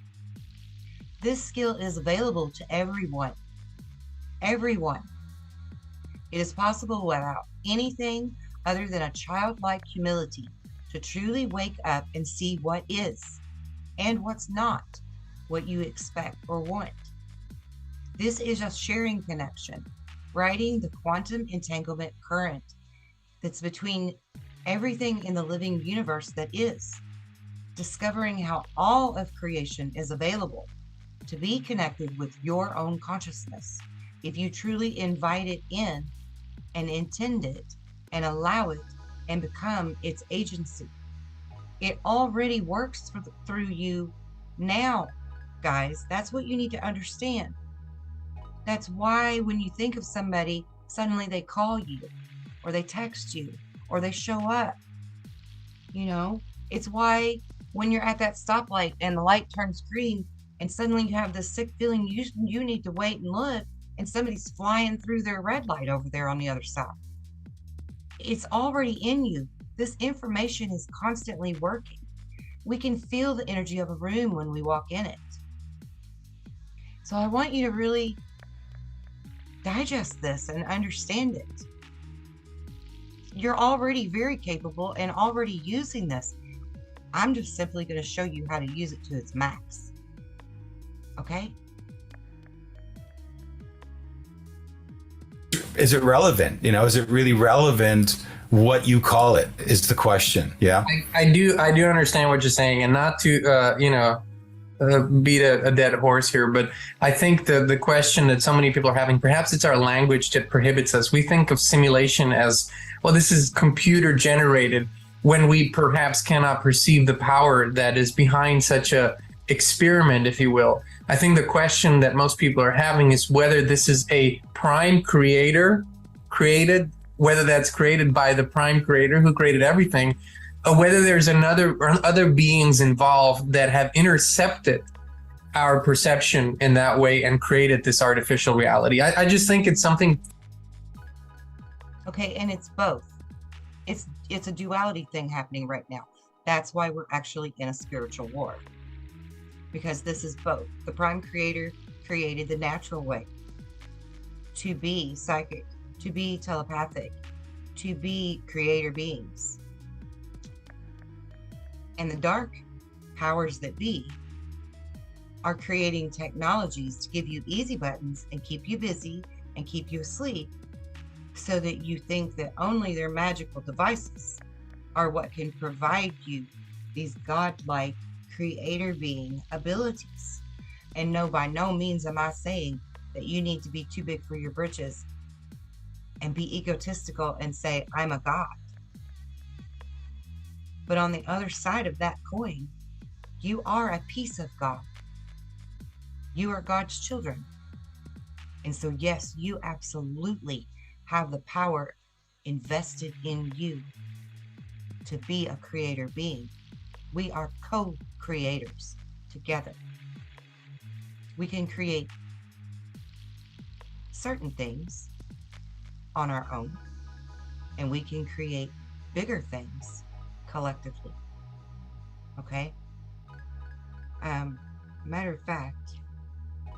[SPEAKER 1] This skill is available to everyone. Everyone. It is possible without anything other than a childlike humility to truly wake up and see what is and what's not what you expect or want. This is a sharing connection, riding the quantum entanglement current that's between everything in the living universe that is, discovering how all of creation is available to be connected with your own consciousness if you truly invite it in and intend it and allow it and become its agency. It already works through you now, guys. That's what you need to understand. That's why when you think of somebody, suddenly they call you, or they text you, or they show up. It's why when you're at that stoplight and the light turns green and suddenly you have this sick feeling you need to wait and look, and somebody's flying through their red light over there on the other side. It's already in you. This information is constantly working. We can feel the energy of a room when we walk in it. So I want you to really digest this and understand it. You're already very capable and already using this. I'm just simply going to show you how to use it to its max. Okay?
[SPEAKER 2] Is it relevant? Is it really relevant what you call it is the question. Yeah.
[SPEAKER 3] I do understand what you're saying, and not to, beat a dead horse here, but I think the question that so many people are having, perhaps it's our language that prohibits us. We think of simulation as, well, this is computer generated, when we perhaps cannot perceive the power that is behind such a experiment, if you will. I think the question that most people are having is whether this is a prime creator created, whether that's created by the prime creator who created everything, or whether there's other beings involved that have intercepted our perception in that way and created this artificial reality. I just think it's something.
[SPEAKER 1] Okay, and it's both. It's a duality thing happening right now. That's why we're actually in a spiritual war. Because this is both. The prime creator created the natural way to be psychic, to be telepathic, to be creator beings. And the dark powers that be are creating technologies to give you easy buttons and keep you busy and keep you asleep, so that you think that only their magical devices are what can provide you these godlike creator being abilities. And no, by no means am I saying that you need to be too big for your britches and be egotistical and say, I'm a god. But on the other side of that coin, you are a piece of God. You are God's children. And so, yes, you absolutely have the power invested in you to be a creator being. We are co-creators together. We can create certain things on our own, and we can create bigger things collectively. Okay? Matter of fact, let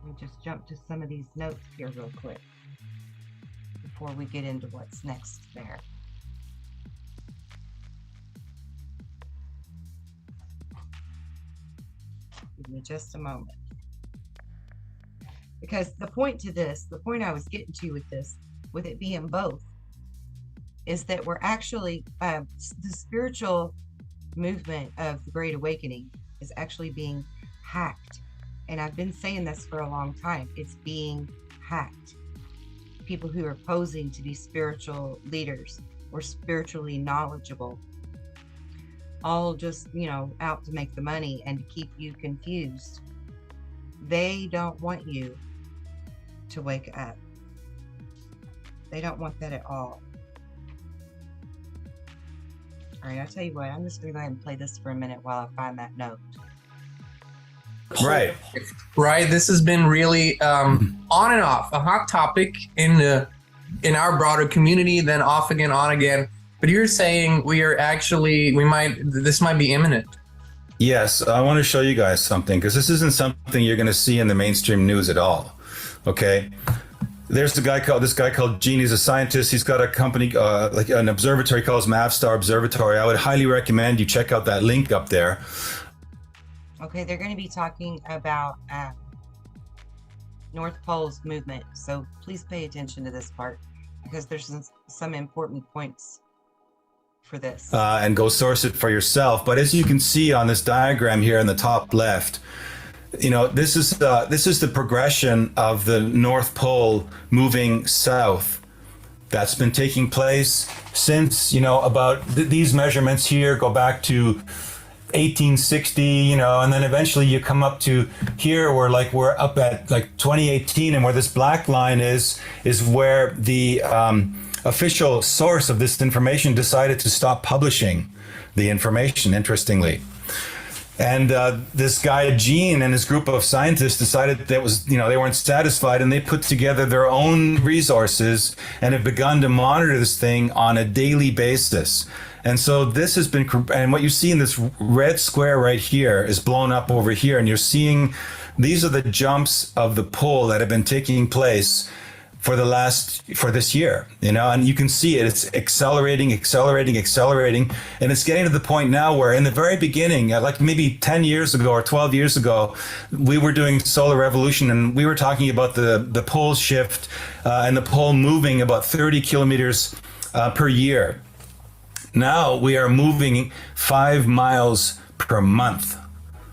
[SPEAKER 1] me just jump to some of these notes here real quick before we get into what's next there. Give me just a moment. Because the point I was getting to with this, with it being both, is that we're actually, the spiritual movement of the Great Awakening is actually being hacked. And I've been saying this for a long time. It's being hacked. People who are posing to be spiritual leaders or spiritually knowledgeable, all just, out to make the money and to keep you confused. They don't want you to wake up. They don't want that at all. All right, I'll tell you what, I'm just going to go ahead and play this for a minute while I find that note.
[SPEAKER 2] Right.
[SPEAKER 3] This has been really on and off, a hot topic in our broader community, then off again, on again. But you're saying this might be imminent.
[SPEAKER 2] Yes, I want to show you guys something, because this isn't something you're going to see in the mainstream news at all. Okay. There's this guy called Gene. He's a scientist. He's got a company, like an observatory called Mavstar Observatory. I would highly recommend you check out that link up there.
[SPEAKER 1] Okay, they're going to be talking about North Pole's movement. So please pay attention to this part, because there's some important points for this.
[SPEAKER 2] And go source it for yourself. But as you can see on this diagram here in the top left, this is the progression of the North Pole moving south. That's been taking place since, about these measurements here go back to 1860, and then eventually you come up to here where we're up at 2018, and where this black line is where the official source of this information decided to stop publishing the information, interestingly. And this guy, Gene, and his group of scientists decided that they weren't satisfied, and they put together their own resources and have begun to monitor this thing on a daily basis. And so this has been, and what you see in this red square right here is blown up over here, and you're seeing these are the jumps of the pole that have been taking place for this year, and you can see it. It's accelerating, and it's getting to the point now where in the very beginning, like maybe 10 years ago or 12 years ago, we were doing solar revolution, and we were talking about the pole shift and the pole moving about 30 kilometers per year. Now we are moving 5 miles per month,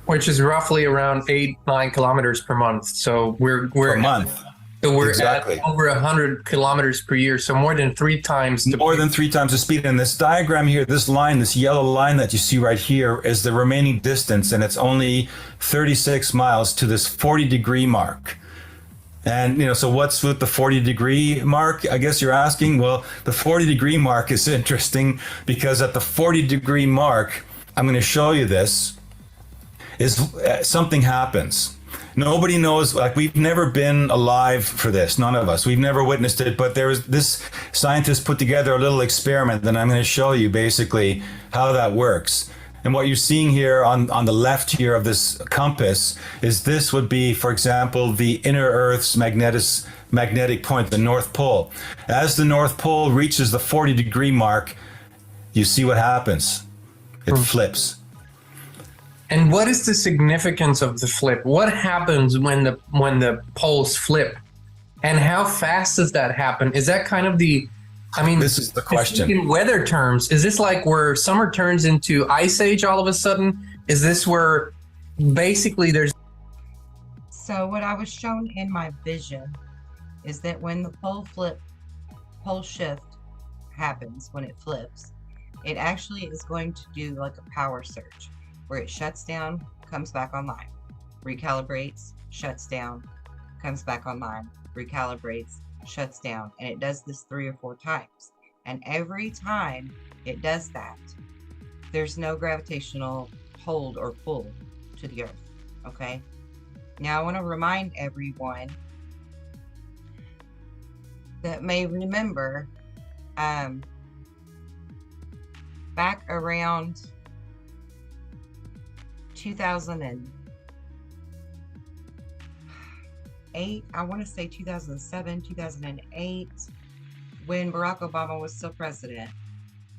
[SPEAKER 3] which is roughly around 8-9 kilometers per month. So we're
[SPEAKER 2] per month.
[SPEAKER 3] So we're
[SPEAKER 2] exactly
[SPEAKER 3] at over 100 kilometers per year. So more than 3 times.
[SPEAKER 2] More than 3 times the speed. And this diagram here, this line, this yellow line that you see right here is the remaining distance. And it's only 36 miles to this 40-degree mark. And, so what's with the 40-degree mark? I guess you're asking. Well, the 40-degree mark is interesting because at the 40-degree mark, I'm going to show you this, is something happens. Nobody knows, we've never been alive for this, none of us. We've never witnessed it, but this scientist put together a little experiment, and I'm going to show you basically how that works. And what you're seeing here on the left here of this compass is this would be, for example, the inner Earth's magnetic point, the North Pole. As the North Pole reaches the 40-degree mark, you see what happens. It flips.
[SPEAKER 3] And what is the significance of the flip? What happens when the poles flip? And how fast does that happen? Is that kind of this is the question. In weather terms, is this like where summer turns into ice age all of a sudden? Is this where basically there's...
[SPEAKER 1] So what I was shown in my vision is that when the pole shift happens, when it flips, It actually is going to do like a power surge where it shuts down, comes back online, recalibrates, shuts down, comes back online, recalibrates, shuts down. And it does this 3 or 4 times. And every time it does that, there's no gravitational hold or pull to the earth. Okay? Now I want to remind everyone that may remember back around 2008, I want to say 2007, 2008, when Barack Obama was still president,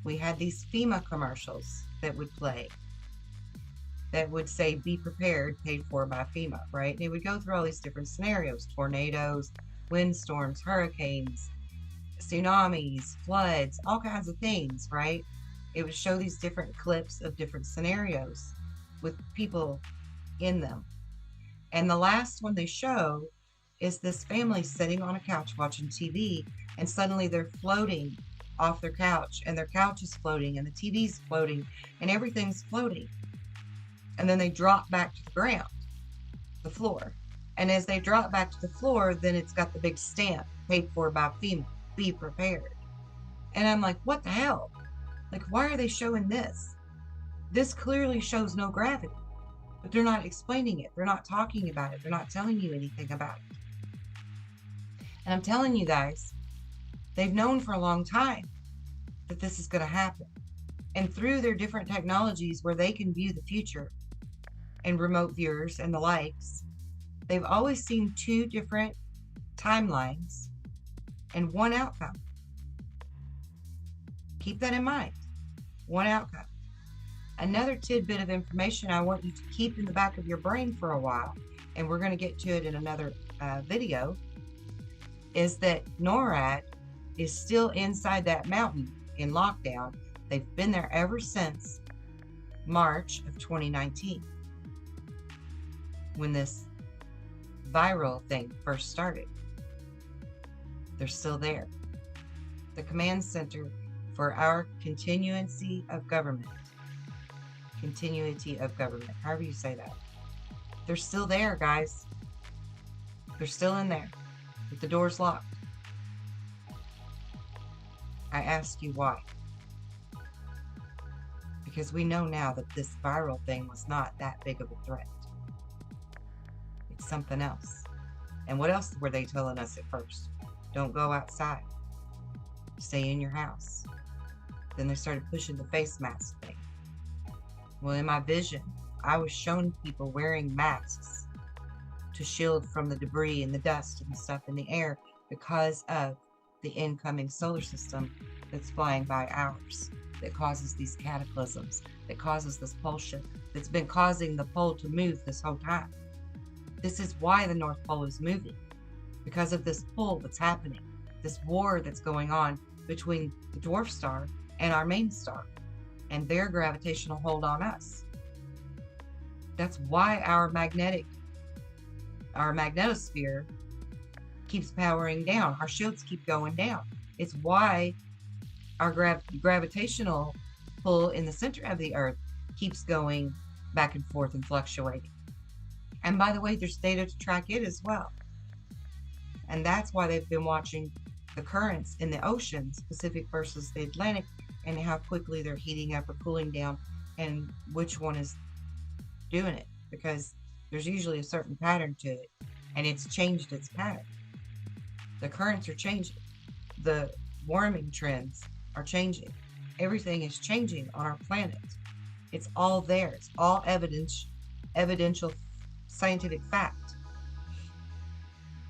[SPEAKER 1] we had these FEMA commercials that would play that would say, be prepared, paid for by FEMA, right? And it would go through all these different scenarios, tornadoes, windstorms, hurricanes, tsunamis, floods, all kinds of things, right? It would show these different clips of different scenarios with people in them. And the last one they show is this family sitting on a couch watching TV, and suddenly they're floating off their couch, and their couch is floating, and the TV's floating, and everything's floating. And then they drop back to the ground, the floor. And as they drop back to the floor, then it's got the big stamp, paid for by FEMA, be prepared. And I'm like, what the hell? Like, why are they showing this? This clearly shows no gravity, but they're not explaining it. They're not talking about it. They're not telling you anything about it. And I'm telling you guys, they've known for a long time that this is going to happen. And through their different technologies where they can view the future and remote viewers and the likes, they've always seen 2 different timelines and 1 outcome. Keep that in mind. 1 outcome. Another tidbit of information I want you to keep in the back of your brain for a while, and we're going to get to it in another video, is that NORAD is still inside that mountain in lockdown. They've been there ever since March of 2019, when this viral thing first started. They're still there. The command center for our continuity of government, however you say that. They're still there, guys. They're still in there with the doors locked. I ask you why. Because we know now that this viral thing was not that big of a threat. It's something else. And what else were they telling us at first? Don't go outside. Stay in your house. Then they started pushing the face mask thing. Well, in my vision, I was showing people wearing masks to shield from the debris and the dust and the stuff in the air because of the incoming solar system that's flying by ours, that causes these cataclysms, that causes this pole shift, that's been causing the pole to move this whole time. This is why the North Pole is moving, because of this pull that's happening, this war that's going on between the dwarf star and our main star, and their gravitational hold on us. That's why our magnetosphere keeps powering down. Our shields keep going down. It's why our gravitational pull in the center of the Earth keeps going back and forth and fluctuating. And by the way, there's data to track it as well. And that's why they've been watching the currents in the oceans, Pacific versus the Atlantic, and how quickly they're heating up or cooling down, and which one is doing it, because there's usually a certain pattern to it, and it's changed its pattern. The currents are changing. The warming trends are changing. Everything is changing on our planet. It's all there. It's all evidential scientific fact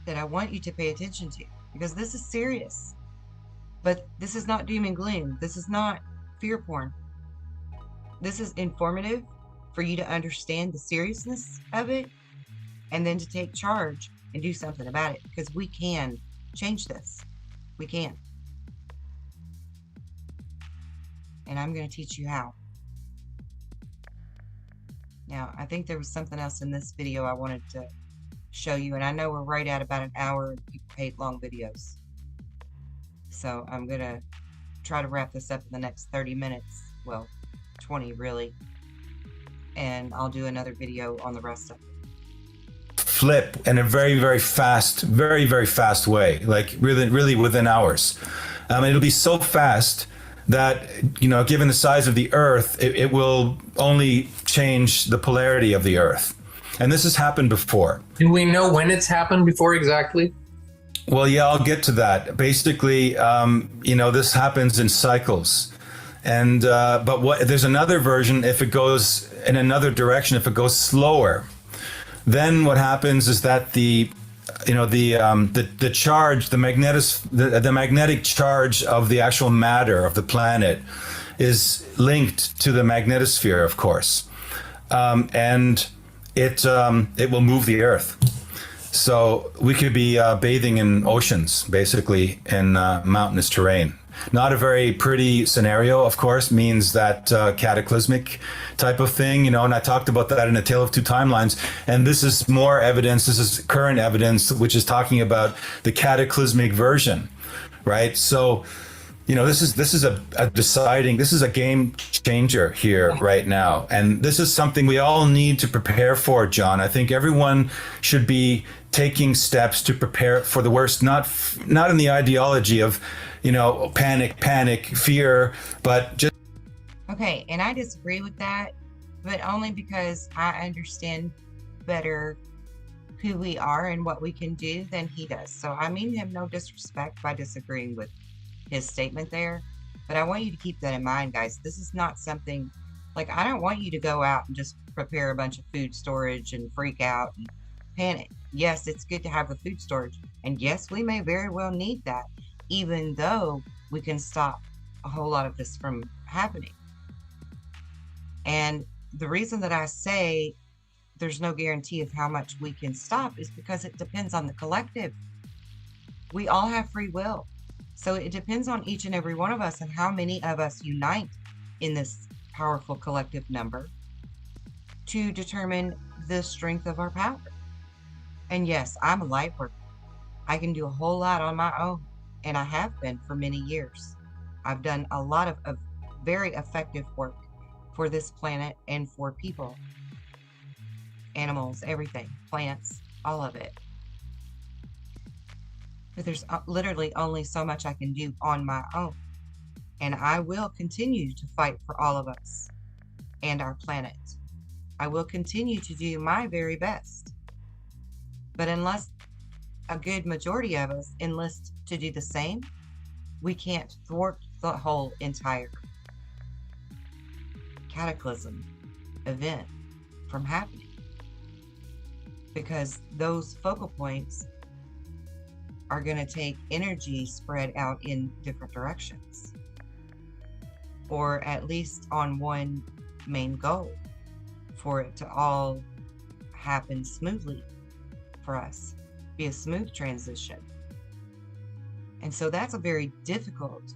[SPEAKER 1] that I want you to pay attention to, because this is serious. But this is not doom and gloom. This is not fear porn. This is informative for you to understand the seriousness of it, and then to take charge and do something about it, because we can change this. We can. And I'm going to teach you how. Now, I think there was something else in this video I wanted to show you, and I know we're right at about an hour and people hate long videos. So I'm going to try to wrap this up in the next 30 minutes. Well, 20 really. And I'll do another video on the rest of it.
[SPEAKER 2] Flip in a very, very fast way, like really within hours. It'll be so fast that, given the size of the Earth, it will only change the polarity of the Earth. And this has happened before.
[SPEAKER 3] Do we know when it's happened before exactly?
[SPEAKER 2] Well, yeah, I'll get to that. Basically, this happens in cycles. And but there's another version. If it goes in another direction, if it goes slower, then what happens is that the charge, the magnetic charge of the actual matter of the planet is linked to the magnetosphere, of course, and it will move the Earth. So we could be bathing in oceans, basically, in mountainous terrain. Not a very pretty scenario, of course, means that cataclysmic type of thing, and I talked about that in A Tale of Two Timelines. And this is more evidence, this is current evidence, which is talking about the cataclysmic version, right? So, this is a game changer here right now. And this is something we all need to prepare for, John. I think everyone should be taking steps to prepare for the worst, not in the ideology of, panic, fear, but just.
[SPEAKER 1] Okay, and I disagree with that, but only because I understand better who we are and what we can do than he does. So I mean him no disrespect by disagreeing with his statement there, but I want you to keep that in mind, guys. This is not something like, I don't want you to go out and just prepare a bunch of food storage and freak out and panic. Yes, it's good to have the food storage, and yes, we may very well need that, even though we can stop a whole lot of this from happening. And the reason that I say there's no guarantee of how much we can stop is because it depends on the collective. We all have free will. So it depends on each and every one of us and how many of us unite in this powerful collective number to determine the strength of our power. And yes, I'm a light worker. I can do a whole lot on my own, and I have been for many years. I've done a lot of very effective work for this planet and for people, animals, everything, plants, all of it. But there's literally only so much I can do on my own. And I will continue to fight for all of us and our planet. I will continue to do my very best. But unless a good majority of us enlist to do the same, we can't thwart the whole entire cataclysm event from happening. Because those focal points are going to take energy spread out in different directions, or at least on one main goal, for it to all happen smoothly for us, be a smooth transition. And so that's a very difficult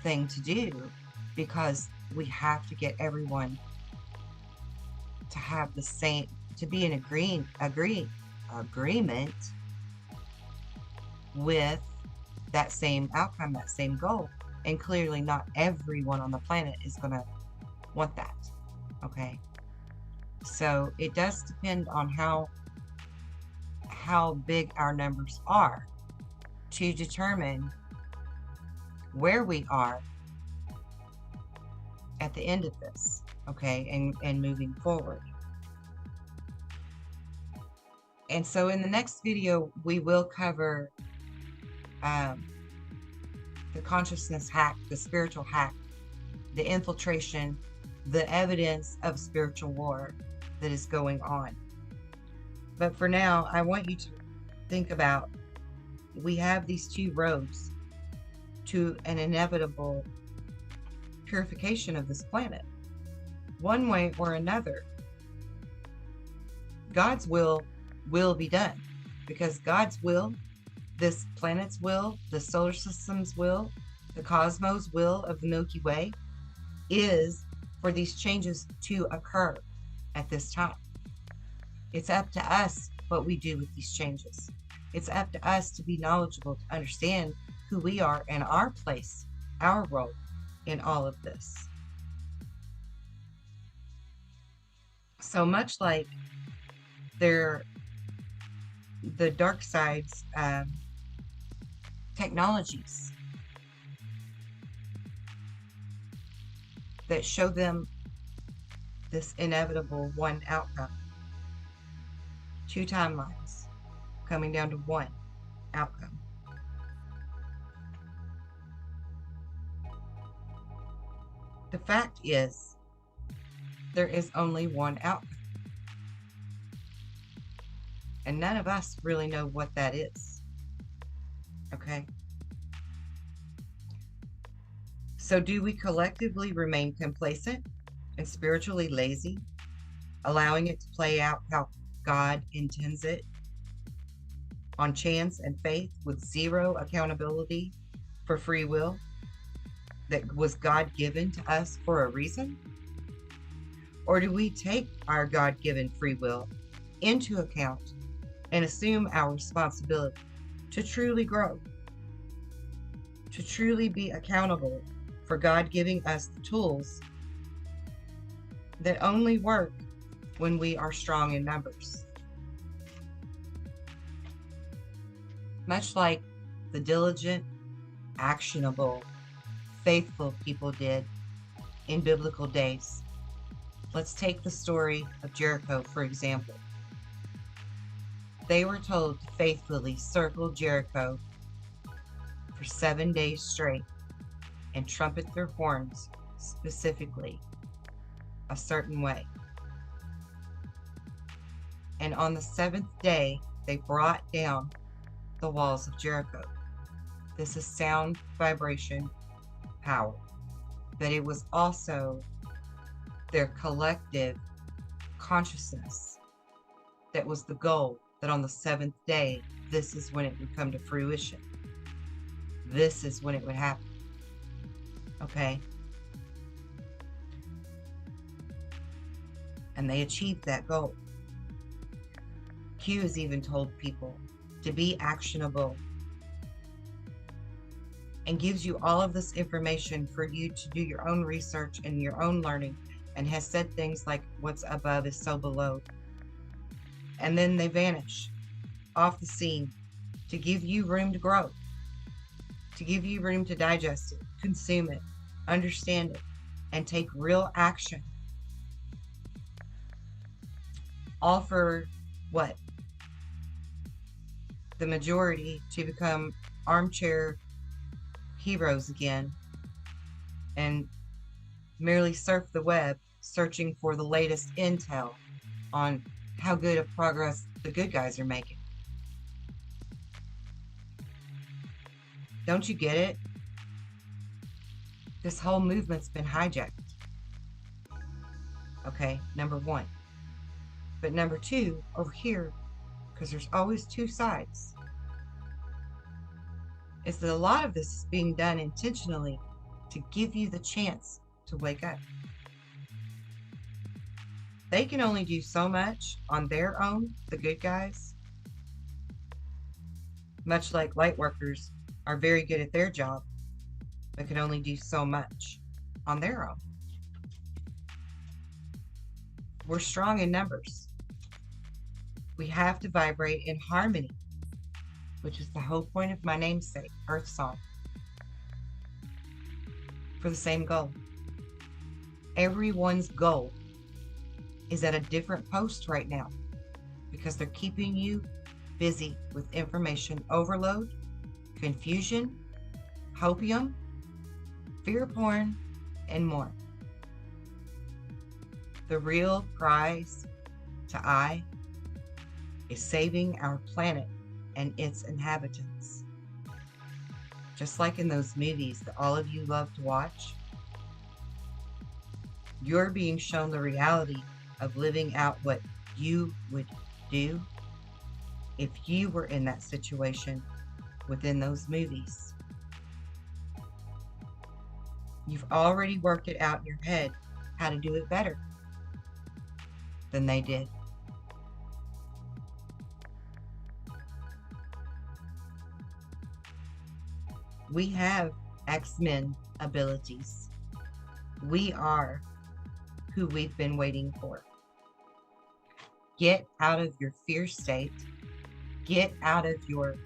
[SPEAKER 1] thing to do, because we have to get everyone to have the same, to be in agreement with that same outcome, that same goal. And clearly not everyone on the planet is going to want that. Okay. So it does depend on how big our numbers are to determine where we are at the end of this. Okay. And moving forward. And so in the next video, we will cover the consciousness hack, the spiritual hack, the infiltration, the evidence of spiritual war that is going on. But for now, I want you to think about, we have these two roads to an inevitable purification of this planet. One way or another, God's will be done, because God's will, this planet's will, the solar system's will, the cosmos' will of the Milky Way, is for these changes to occur at this time. It's up to us what we do with these changes. It's up to us to be knowledgeable, to understand who we are and our place, our role in all of this. So much like the dark side's technologies that show them this inevitable one outcome, two timelines coming down to one outcome. The fact is, there is only one outcome. And none of us really know what that is. Okay? So do we collectively remain complacent and spiritually lazy, allowing it to play out how God intends it, on chance and faith with zero accountability for free will that was God given to us for a reason? Or do we take our God given free will into account and assume our responsibility to truly grow, to truly be accountable for God giving us the tools that only work when we are strong in numbers? Much like the diligent, actionable, faithful people did in biblical days. Let's take the story of Jericho, for example. They were told to faithfully circle Jericho for 7 days straight and trumpet their horns specifically a certain way. And on the 7th day, they brought down the walls of Jericho. This is sound, vibration, power. But it was also their collective consciousness that was the goal, that on the 7th day, this is when it would come to fruition. This is when it would happen. Okay? And they achieved that goal. Q has even told people to be actionable and gives you all of this information for you to do your own research and your own learning, and has said things like what's above is so below. And then they vanish off the scene to give you room to grow, to give you room to digest it, consume it, understand it, and take real action. All for what? The majority to become armchair heroes again and merely surf the web searching for the latest intel on how good of progress the good guys are making. Don't you get it? This whole movement's been hijacked. Okay, number one. But number two, over here, because there's always two sides, is that a lot of this is being done intentionally to give you the chance to wake up. They can only do so much on their own, the good guys. Much like light workers are very good at their job, but can only do so much on their own. We're strong in numbers. We have to vibrate in harmony, which is the whole point of my namesake, EarthSong, for the same goal. Everyone's goal is at a different post right now because they're keeping you busy with information overload, confusion, hopium, fear porn, and more. The real prize to I is saving our planet and its inhabitants. Just like in those movies that all of you love to watch, you're being shown the reality of living out what you would do if you were in that situation within those movies. You've already worked it out in your head how to do it better than they did. We have X-Men abilities. We are who we've been waiting for. Get out of your fear state. Get out of your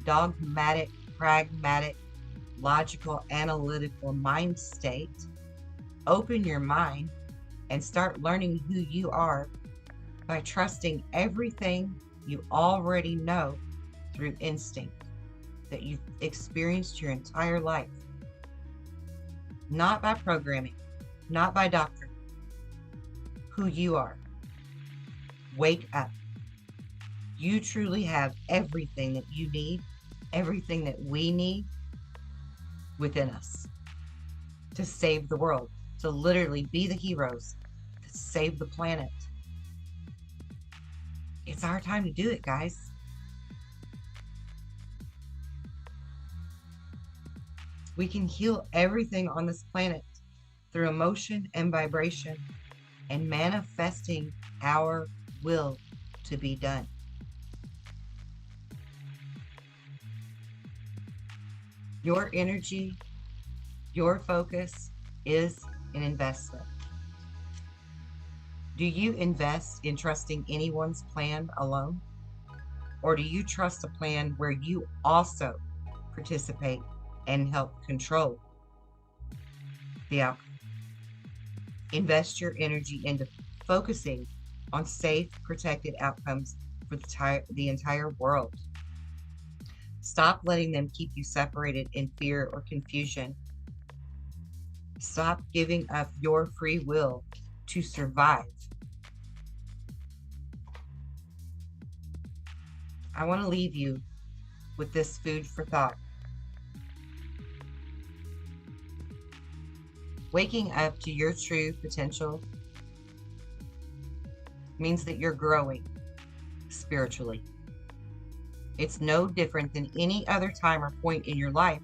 [SPEAKER 1] dogmatic, pragmatic, logical, analytical mind state. Open your mind and start learning who you are by trusting everything you already know through instinct that you've experienced your entire life. Not by programming, not by doctrine. Who you are. Wake up. You truly have everything that you need, everything that we need within us to save the world, to literally be the heroes, to save the planet. It's our time to do it, guys. We can heal everything on this planet through emotion and vibration and manifesting our will to be done. Your energy, your focus is an investment. Do you invest in trusting anyone's plan alone? Or do you trust a plan where you also participate and help control the outcome? Invest your energy into focusing on safe, protected outcomes for the entire world. Stop letting them keep you separated in fear or confusion. Stop giving up your free will to survive. I want to leave you with this food for thought. Waking up to your true potential means that you're growing spiritually. It's no different than any other time or point in your life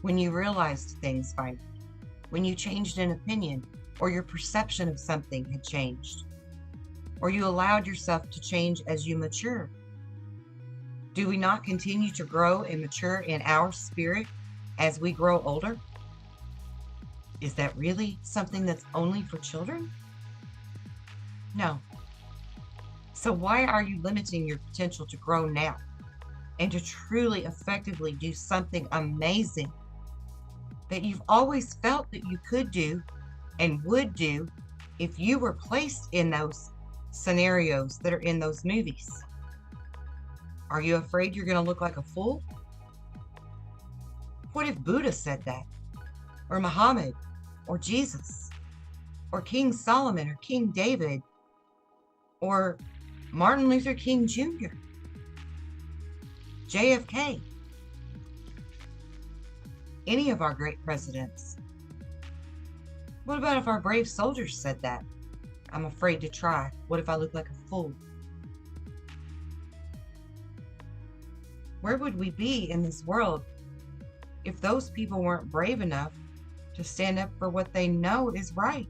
[SPEAKER 1] when you realized things finally, when you changed an opinion or your perception of something had changed, or you allowed yourself to change as you mature. Do we not continue to grow and mature in our spirit as we grow older? Is that really something that's only for children? No. So why are you limiting your potential to grow now and to truly effectively do something amazing that you've always felt that you could do and would do if you were placed in those scenarios that are in those movies? Are you afraid you're going to look like a fool? What if Buddha said that? Or Muhammad? Or Jesus? Or King Solomon? Or King David? Or Martin Luther King Jr.? JFK? Any of our great presidents? What about if our brave soldiers said that? I'm afraid to try. What if I look like a fool? Where would we be in this world if those people weren't brave enough to stand up for what they know is right?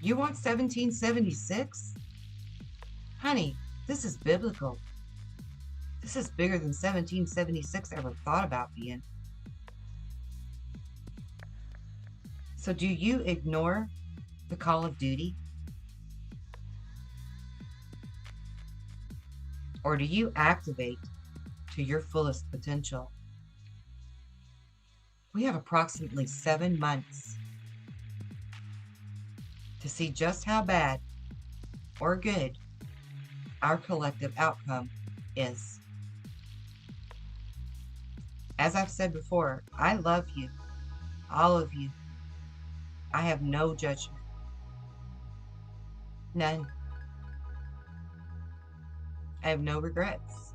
[SPEAKER 1] You want 1776? Honey, this is biblical. This is bigger than 1776 ever thought about being. So do you ignore the call of duty? Or do you activate to your fullest potential? We have approximately 7 months to see just how bad or good our collective outcome is. As I've said before, I love you, all of you. I have no judgment. None. I have no regrets.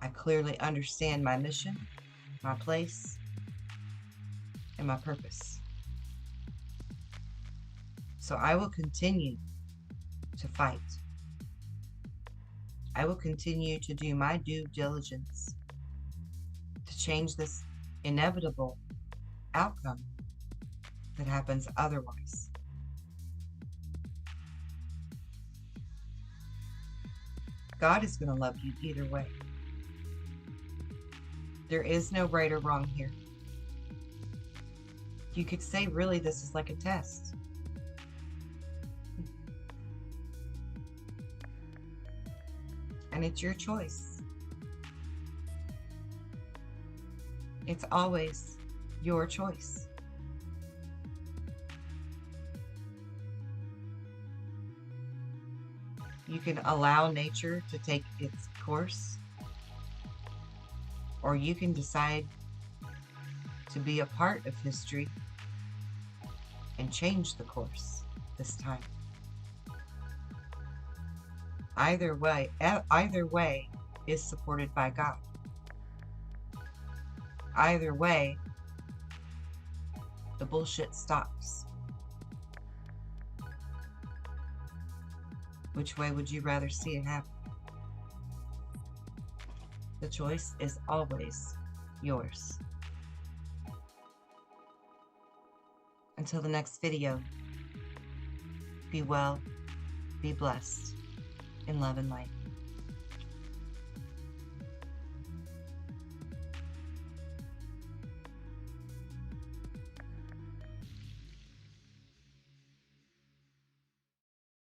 [SPEAKER 1] I clearly understand my mission, my place, and my purpose. So I will continue to fight. I will continue to do my due diligence to change this inevitable outcome that happens otherwise. God is going to love you either way. There is no right or wrong here. You could say, really, this is like a test. And it's your choice. It's always your choice. You can allow nature to take its course, or you can decide to be a part of history and change the course this time. Either way is supported by God. Either way, the bullshit stops. Which way would you rather see it happen? The choice is always yours. Until the next video, be well, be blessed, in love and light.